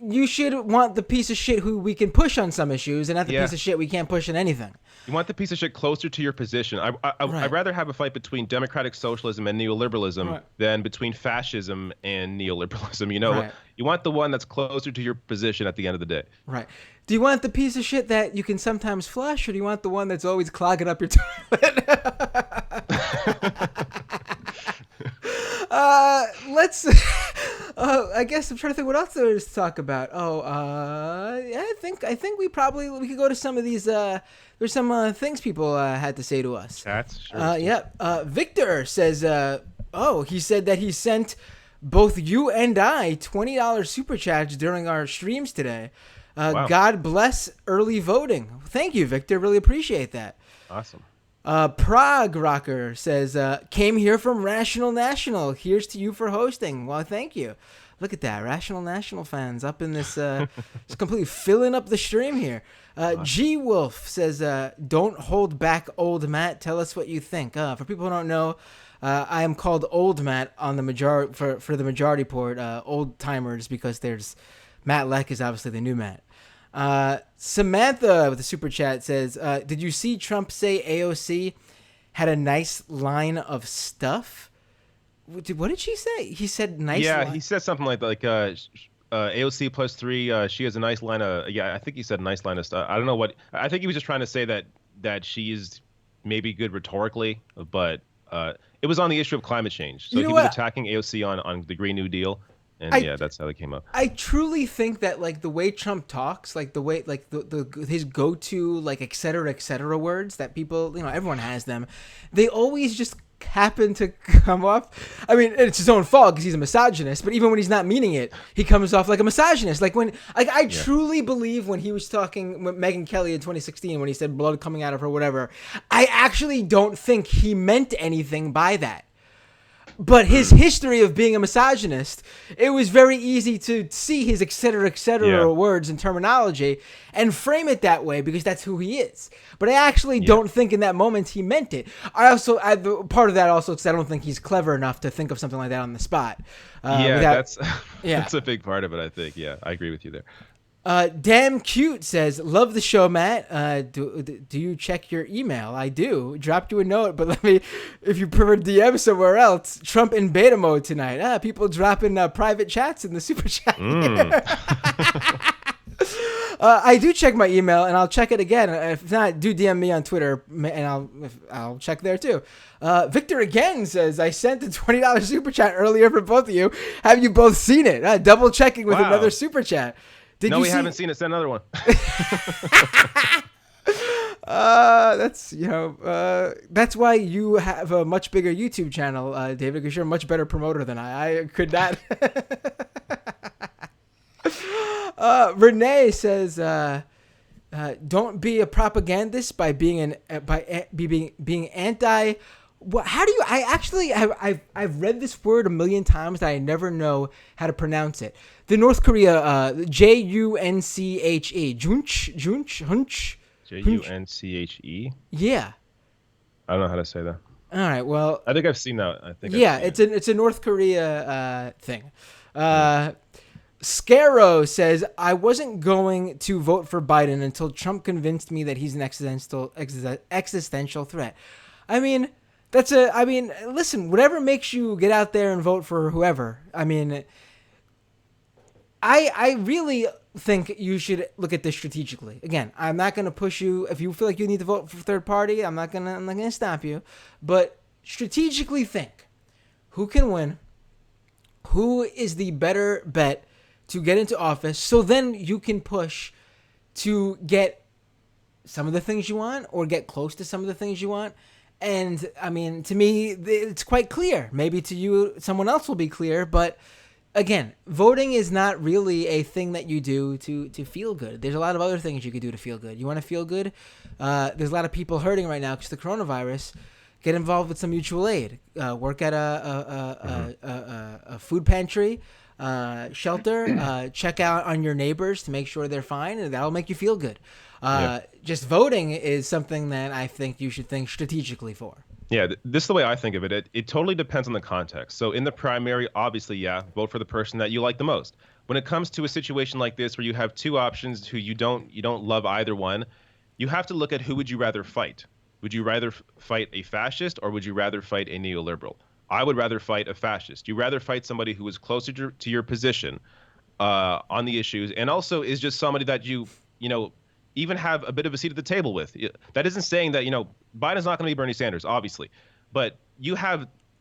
You should want the piece of shit who we can push on some issues, and not the piece of shit we can't push on anything. You want the piece of shit closer to your position. I'd rather have a fight between democratic socialism and neoliberalism than between fascism and neoliberalism. You want the one that's closer to your position at the end of the day. Right. Do you want the piece of shit that you can sometimes flush, or do you want the one that's always clogging up your toilet? I guess I'm trying to think what else there is to talk about. I think we could go to some of these. There's some things people had to say to us. That's sure. Victor says, he said that he sent both you and I $20 super chats during our streams today. Wow. God bless early voting. Thank you, Victor. Really appreciate that. Awesome. Prague Rocker says, came here from Rational National. Here's to you for hosting. Well, thank you. Look at that. Rational National fans up in this, just completely filling up the stream here. G Wolf says, don't hold back, old Matt. Tell us what you think. For people who don't know, I am called Old Matt on the majority for the majority port, old timers, because there's Matt Leck is obviously the new Matt. Samantha with the super chat says, did you see Trump say AOC had a nice line of stuff? What did she say? He said nice. Yeah, he said something like AOC plus 3. She has a nice line of. Yeah, I think he said a nice line of stuff. I don't know what. I think he was just trying to say that she is maybe good rhetorically, but it was on the issue of climate change. So he was attacking AOC on the Green New Deal. And I yeah, that's how they came up. I truly think that like the way Trump talks, like the way like the his go-to like et cetera words that people, everyone has them. They always just happen to come off. I mean, it's his own fault because he's a misogynist, but even when he's not meaning it, he comes off like a misogynist. Like when I truly believe when he was talking with Megyn Kelly in 2016 when he said blood coming out of her whatever, I actually don't think he meant anything by that. But his history of being a misogynist, it was very easy to see his et cetera words and terminology and frame it that way because that's who he is. But I actually don't think in that moment he meant it. Part of that also because I don't think he's clever enough to think of something like that on the spot. That's a big part of it, I think. Yeah, I agree with you there. Damn Cute says, love the show, Matt. Do you check your email? I do. Dropped you a note, but if you prefer DM somewhere else, Trump in beta mode tonight. People dropping private chats in the super chat. I do check my email, and I'll check it again. If not, do DM me on Twitter, and I'll check there too. Victor again says, I sent a $20 super chat earlier for both of you. Have you both seen it? Double checking with another super chat. We haven't seen it. Send another one. That's why you have a much bigger YouTube channel, David, because you're a much better promoter than I could not. Renee says, don't be a propagandist by being being anti. How do you? I've read this word a million times that I never know how to pronounce it. The North Korea Junche, Junche. Junche. Yeah. I don't know how to say that. All right. Well, I think I've seen that. I think. Yeah, it's a North Korea thing. Scarrow says, I wasn't going to vote for Biden until Trump convinced me that he's an existential threat. I mean, listen, whatever makes you get out there and vote for whoever. I mean, I really think you should look at this strategically. Again, I'm not going to push you. If you feel like you need to vote for third party, I'm not going to stop you. But strategically think, who can win? Who is the better bet to get into office? So then you can push to get some of the things you want or get close to some of the things you want. And I mean, to me, it's quite clear. Maybe to you, someone else will be clear. But again, voting is not really a thing that you do to feel good. There's a lot of other things you could do to feel good. You want to feel good? There's a lot of people hurting right now because of the coronavirus. Get involved with some mutual aid. Work at a food pantry, shelter. Check out on your neighbors to make sure they're fine, and that'll make you feel good. Just voting is something that I think you should think strategically for. Yeah, this is the way I think of it. It totally depends on the context. So in the primary, obviously, vote for the person that you like the most. When it comes to a situation like this where you have two options who you don't love either one, you have to look at who would you rather fight. Would you rather fight a fascist or would you rather fight a neoliberal? I would rather fight a fascist. You rather fight somebody who is closer to your position on the issues and also is just somebody that you even have a bit of a seat at the table with. That isn't saying that, Biden's not going to be Bernie Sanders, obviously. But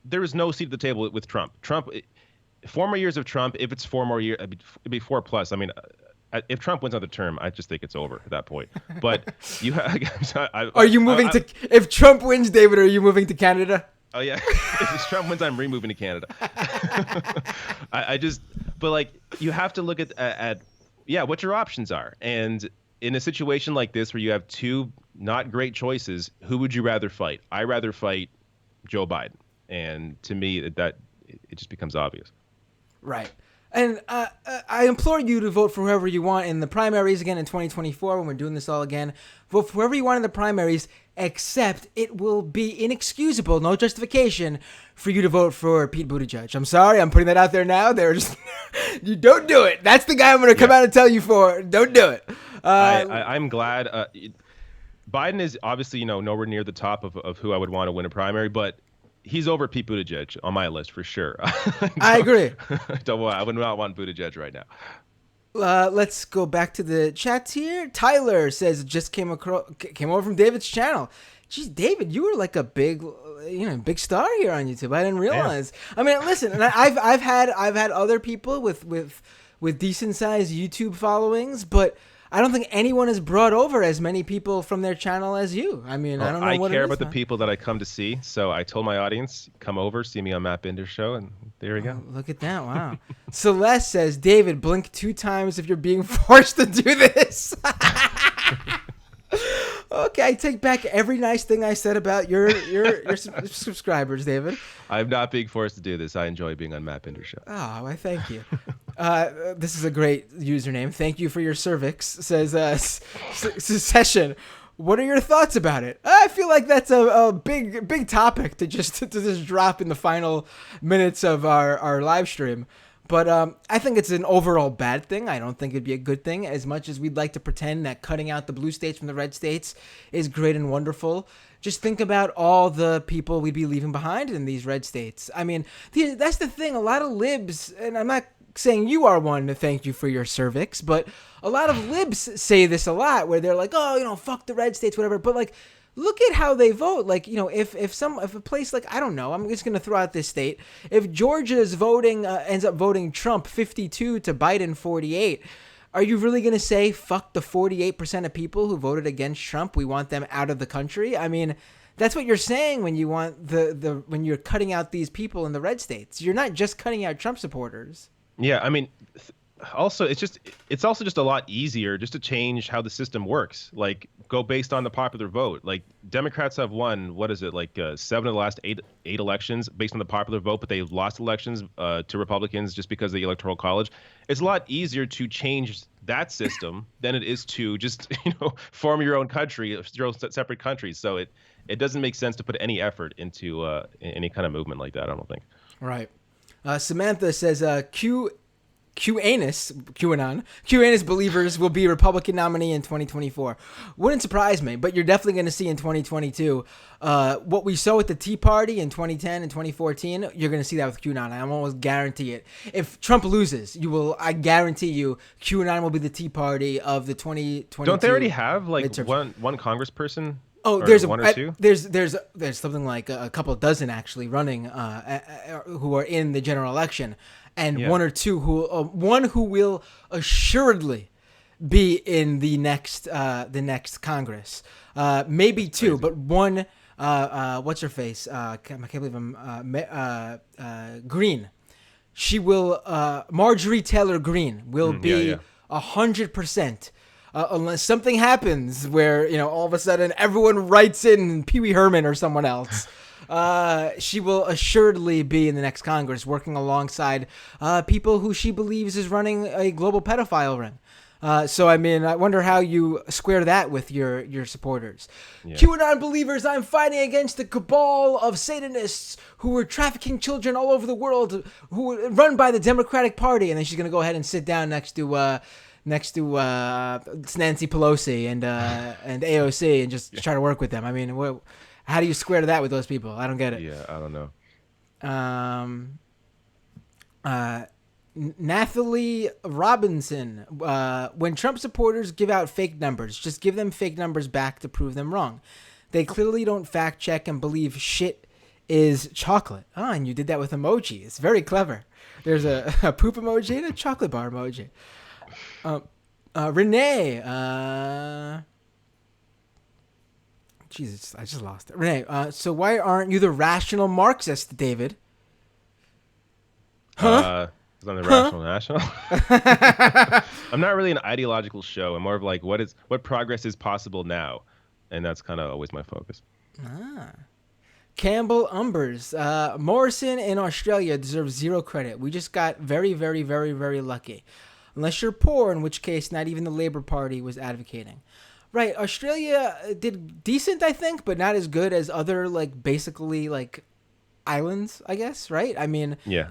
there is no seat at the table with Trump. 4 more years of Trump, if it's 4 more years, it'd be 4+. I mean, if Trump wins another term, I just think it's over at that point. But you are you moving to, if Trump wins, David, are you moving to Canada? Oh, yeah. If Trump wins, I'm removing to Canada. But you have to look at what your options are. And in a situation like this where you have two not great choices, who would you rather fight? I rather fight Joe Biden. And to me, it just becomes obvious. Right. And I implore you to vote for whoever you want in the primaries again in 2024 when we're doing this all again. Vote for whoever you want in the primaries, except it will be inexcusable, no justification, for you to vote for Pete Buttigieg. I'm sorry, I'm putting that out there now. You don't do it. That's the guy I'm going to come out and tell you for. Don't do it. I'm glad. Biden is obviously, nowhere near the top of who I would want to win a primary, but he's over Pete Buttigieg on my list for sure. I agree. I would not want Buttigieg right now. Let's go back to the chats here. Tyler says just came over from David's channel. Geez, David, you were like a big, big star here on YouTube. I didn't realize. Damn. I mean, listen, and I've had other people with decent sized YouTube followings, but I don't think anyone has brought over as many people from their channel as you. I mean, I don't know what it is. I care about the people that I come to see, so I told my audience, come over, see me on Matt Binder's show, and there we go. Look at that. Wow. Celeste says, David, blink 2 times if you're being forced to do this. Okay, I take back every nice thing I said about your subscribers, David. I'm not being forced to do this. I enjoy being on Matt Binder's show. Oh, I thank you. This is a great username. Thank you for your cervix, says Secession. What are your thoughts about it? I feel like that's a big topic to just drop in the final minutes of our live stream. But I think it's an overall bad thing. I don't think it'd be a good thing. As much as we'd like to pretend that cutting out the blue states from the red states is great and wonderful, just think about all the people we'd be leaving behind in these red states. I mean, that's the thing. A lot of libs, and I'm not saying you are one to thank you for your cervix, but a lot of libs say this a lot, where they're like, oh, fuck the red states, whatever. But like, look at how they vote. Like, if a place like, I don't know, I'm just going to throw out this state. If Georgia's voting ends up voting Trump 52 to Biden 48, are you really going to say, fuck the 48% of people who voted against Trump? We want them out of the country. I mean, that's what you're saying when you want when you're cutting out these people in the red states. You're not just cutting out Trump supporters. Yeah. I mean, also, it's also just a lot easier just to change how the system works. Like, go based on the popular vote. Like, Democrats have won, what is it, like 7 of the last eight elections based on the popular vote, but they've lost elections to Republicans just because of the Electoral College. It's a lot easier to change that system than it is to just form your own country, your own separate countries. So it doesn't make sense to put any effort into any kind of movement like that, I don't think. Right. Samantha says QAnus believers will be Republican nominee in 2024. Wouldn't surprise me, but you're definitely going to see in 2022 what we saw with the Tea Party in 2010 and 2014. You're going to see that with QAnon. I almost guarantee it. If Trump loses, I guarantee you QAnon will be the Tea Party of the 2022. Don't they already have like one congressperson? Oh, there's one or two. There's something like a couple dozen actually running who are in the general election. And one or two one who will assuredly be in the next Congress, maybe two, but one. What's her face? I can't believe I'm Green. She will. Marjorie Taylor Greene will be 100%. Unless something happens where all of a sudden everyone writes in Pee Wee Herman or someone else. She will assuredly be in the next Congress working alongside people who she believes is running a global pedophile ring. So, I mean, I wonder how you square that with your supporters. Yeah. QAnon believers, I'm fighting against the cabal of Satanists who are trafficking children all over the world, who are run by the Democratic Party. And then she's going to go ahead and sit down next to Nancy Pelosi and AOC and just try to work with them. I mean, how do you square that with those people? I don't get it. Yeah, I don't know. Nathalie Robinson. When Trump supporters give out fake numbers, just give them fake numbers back to prove them wrong. They clearly don't fact check and believe shit is chocolate. Oh, and you did that with emoji. It's very clever. There's a poop emoji and a chocolate bar emoji. Renee. Jesus, I just lost it. Renee, so why aren't you the rational Marxist, David? Huh? Because I'm the rational national. I'm not really an ideological show. I'm more of like, what progress is possible now? And that's kind of always my focus. Campbell Umbers. Morrison in Australia deserves 0 credit. We just got very, very, very, very lucky. Unless you're poor, in which case not even the Labour Party was advocating. Right, Australia did decent, I think, but not as good as other, like, basically, like, islands, I guess, right? I mean... Yeah,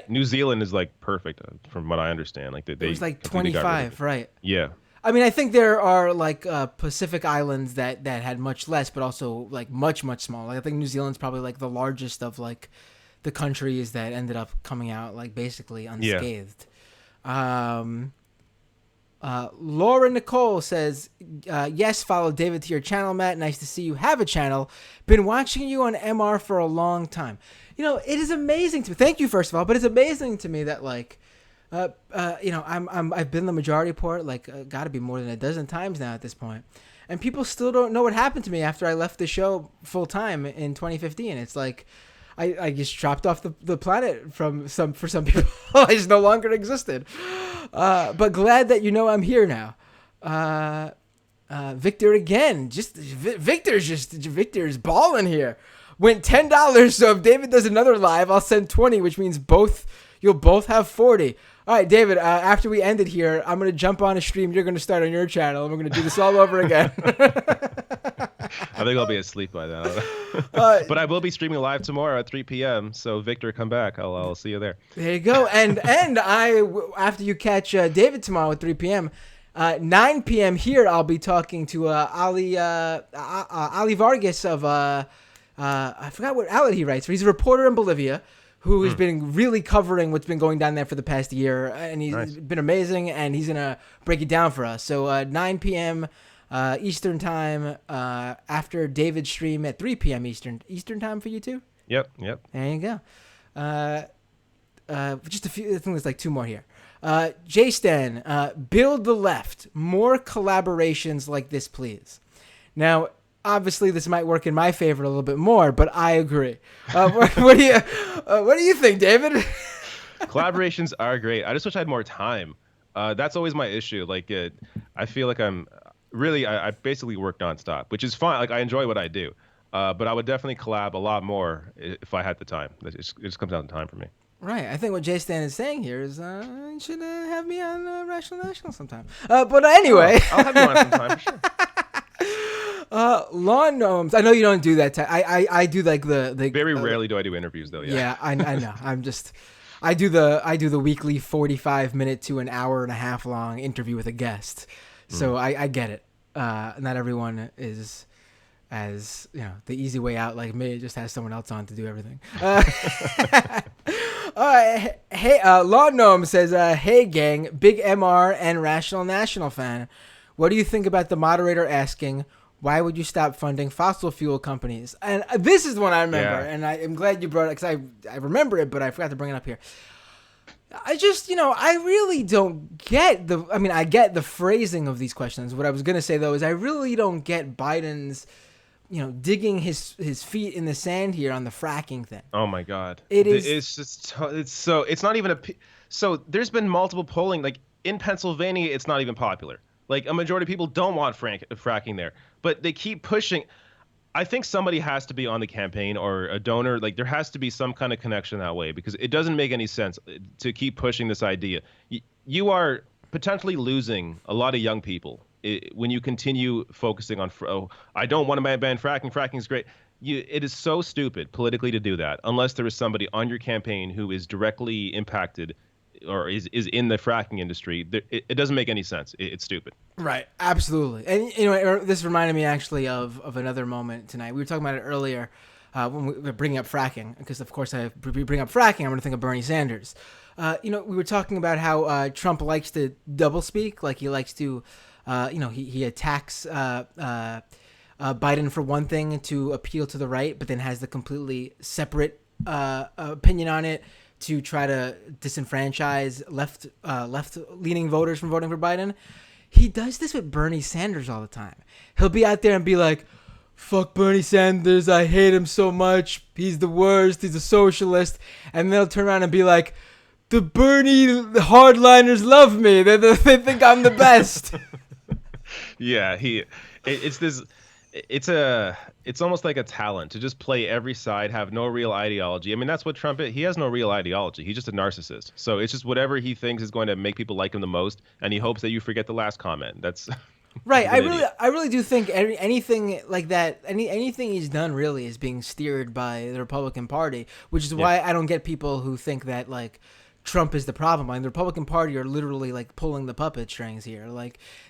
New Zealand is, like, perfect, from what I understand. Like, it was, like, 25, right? Yeah. I mean, I think there are, like, Pacific islands that had much less, but also, like, much, much smaller. Like, I think New Zealand's probably, like, the largest of, like, the countries that ended up coming out, like, basically unscathed. Yeah. Laura Nicole says, yes, follow David to your channel, Matt. Nice to see you have a channel. Been watching you on MR for a long time. It is amazing to me. Thank you, first of all, but it's amazing to me that I've been the majority report, got to be more than a dozen times now at this point. And people still don't know what happened to me after I left the show full time in 2015. It's like I just dropped off the planet for some people. I just no longer existed. But glad that I'm here now. Victor again. Victor's balling here. Went $10. So if David does another live, I'll send 20, which means you'll both have 40. All right, David, after we end it here, I'm going to jump on a stream. You're going to start on your channel, and we're going to do this all over again. I think I'll be asleep by then. But I will be streaming live tomorrow at 3 p.m. So, Victor, come back. I'll see you there. There you go. And after you catch David tomorrow at 3 p.m., 9 p.m. here, I'll be talking to Ali Vargas of, I forgot what outlet he writes, but he's a reporter in Bolivia who has been really covering what's been going down there for the past year, and he's been amazing, and he's going to break it down for us. So 9 p.m. Eastern time after David's stream at 3 p.m. Eastern time for you too? Yep. There you go. Just a few, I think there's like two more here. J-Stan, build the left. More collaborations like this, please. Now, obviously, this might work in my favor a little bit more, but I agree. What do you think, David? Collaborations are great. I just wish I had more time. That's always my issue. I feel like I basically work nonstop, which is fine. I enjoy what I do, but I would definitely collab a lot more if I had the time. It just comes down to time for me. Right. I think what Jay Stan is saying here is you should have me on Rational National sometime. But anyway. I'll have you on sometime, for sure. Lawn gnomes. I know you don't do that. I do like the very rarely do I do interviews though. Yeah, I know. I do the weekly 45-minute to an hour and a half long interview with a guest. So I get it. Not everyone is as the easy way out like me. Just has someone else on to do everything. All right. Hey, Lawn Gnome says, hey gang, big MR and Rational National fan. What do you think about the moderator asking, why would you stop funding fossil fuel companies? And this is the one I remember, and I'm glad you brought it because I remember it, but I forgot to bring it up here. I just, I really don't get I get the phrasing of these questions. What I was going to say, though, is I really don't get Biden's, digging his feet in the sand here on the fracking thing. Oh, my God. It's not even so there's been multiple polling, in Pennsylvania, it's not even popular. A majority of people don't want fracking there, but they keep pushing. I think somebody has to be on the campaign or a donor. There has to be some kind of connection that way because it doesn't make any sense to keep pushing this idea. You are potentially losing a lot of young people when you continue focusing on, I don't want to ban fracking. Fracking is great. It is so stupid politically to do that unless there is somebody on your campaign who is directly impacted or is in the fracking industry. It doesn't make any sense. It's stupid. Right. Absolutely. And, this reminded me actually of another moment tonight. We were talking about it earlier when we were bringing up fracking, because, of course, if we bring up fracking, I'm going to think of Bernie Sanders. We were talking about how Trump likes to doublespeak. He likes to, he attacks Biden for one thing to appeal to the right, but then has the completely separate opinion on it to try to disenfranchise left-leaning voters from voting for Biden. He does this with Bernie Sanders all the time. He'll be out there and be like, fuck Bernie Sanders, I hate him so much, he's the worst, he's a socialist. And they'll turn around and be like, the Bernie hardliners love me, they think I'm the best. Yeah, it's almost like a talent to just play every side, have no real ideology. That's what Trump is. He has no real ideology. He's just a narcissist. So it's just whatever he thinks is going to make people like him the most, and he hopes that you forget the last comment. That's right. I really do think anything like that, anything he's done really is being steered by the Republican Party, which is why I don't get people who think that Trump is the problem. The Republican Party are literally pulling the puppet strings here.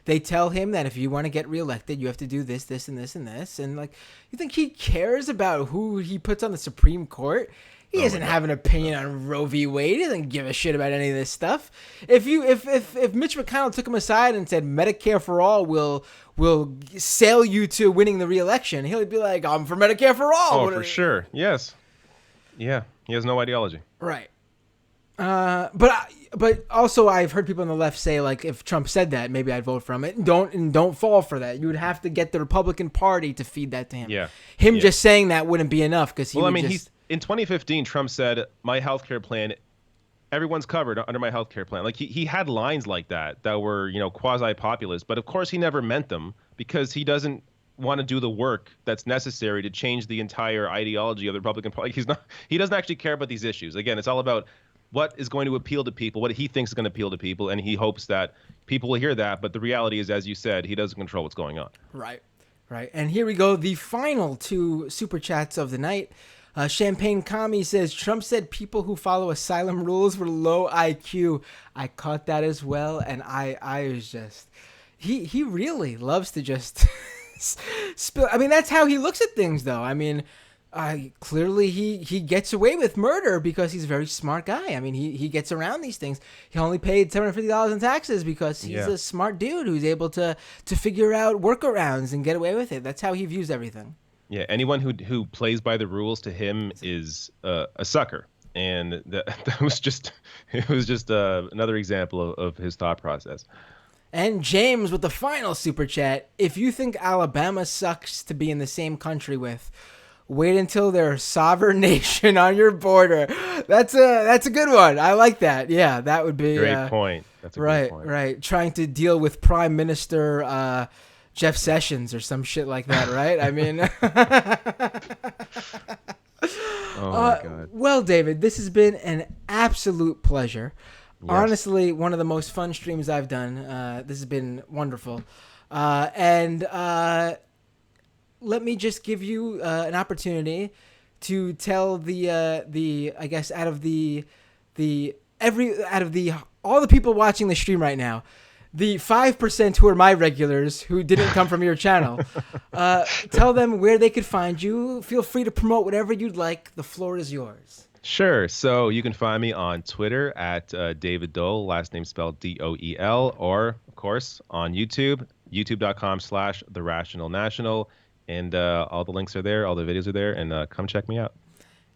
They tell him that if you want to get reelected, you have to do this, this, and this, and this. And you think he cares about who he puts on the Supreme Court? He doesn't have an opinion on Roe v. Wade. He doesn't give a shit about any of this stuff. If Mitch McConnell took him aside and said Medicare for all will sail you to winning the re-election, he'll be like, I'm for Medicare for all. Oh, for sure. Yes. Yeah. He has no ideology. Right. But also I've heard people on the left say, like, if Trump said that, maybe I'd vote for him. Don't fall for that. You would have to get the Republican Party to feed that to him. Yeah. Him just saying that wouldn't be enough because in 2015, Trump said, my healthcare plan, everyone's covered under my healthcare plan. Like he had lines like that were, quasi-populist, but of course he never meant them because he doesn't want to do the work that's necessary to change the entire ideology of the Republican Party. He doesn't actually care about these issues. Again, it's all about what is going to appeal to people, what he thinks is going to appeal to people, and he hopes that people will hear that. But the reality is, as you said, he doesn't control what's going on. Right. And here we go, the final two super chats of the night. Champagne Kami says, Trump said people who follow asylum rules were low IQ. I caught that as well, and I was just... He really loves to just spill... I mean, that's how he looks at things, though. I mean... clearly he gets away with murder because he's a very smart guy. I mean, he gets around these things. He only paid $750 in taxes because he's a smart dude who's able to figure out workarounds and get away with it. That's how he views everything. Yeah, anyone who plays by the rules to him is a sucker, and that was just another example of his thought process. And James with the final super chat: if you think Alabama sucks to be in the same country with, wait until they're a sovereign nation on your border. That's a good one. I like that. Yeah, that would be great point. That's a great point. Right. Trying to deal with Prime Minister Jeff Sessions or some shit like that, right? I mean, oh my God. Well, David, this has been an absolute pleasure. Yes. Honestly, one of the most fun streams I've done. This has been wonderful, and let me just give you an opportunity to tell the I guess out of all the people watching the stream right now, the 5% who are my regulars who didn't come from your channel, tell them where they could find you. Feel free to promote whatever you'd like. The floor is yours. Sure. So you can find me on Twitter at David Doel, last name spelled Doel, or of course on YouTube, youtube.com/TheRationalNational. And all the links are there. All the videos are there. And come check me out.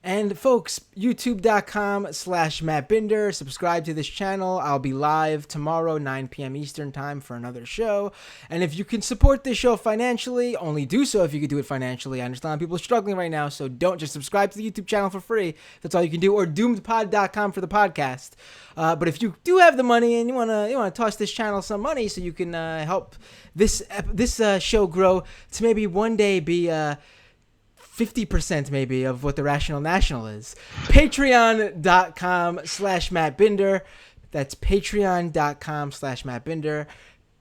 And folks, youtube.com/Matt Binder. Subscribe to this channel. I'll be live tomorrow, 9 p.m. Eastern time for another show. And if you can support this show financially, only do so if you can do it financially. I understand people are struggling right now, so don't just subscribe to the YouTube channel for free. That's all you can do. Or doomedpod.com for the podcast. But if you do have the money and you wanna toss this channel some money so you can help this show grow to maybe one day be 50% maybe of what the Rational National is. Patreon.com/Matt Binder. That's patreon.com/Matt Binder.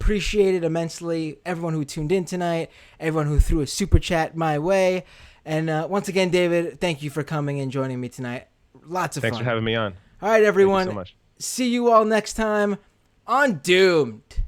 Appreciate it immensely. Everyone who tuned in tonight, everyone who threw a super chat my way. And once again, David, thank you for coming and joining me tonight. Lots of fun. Thanks for having me on. All right, everyone. Thank you so much. See you all next time on Doomed.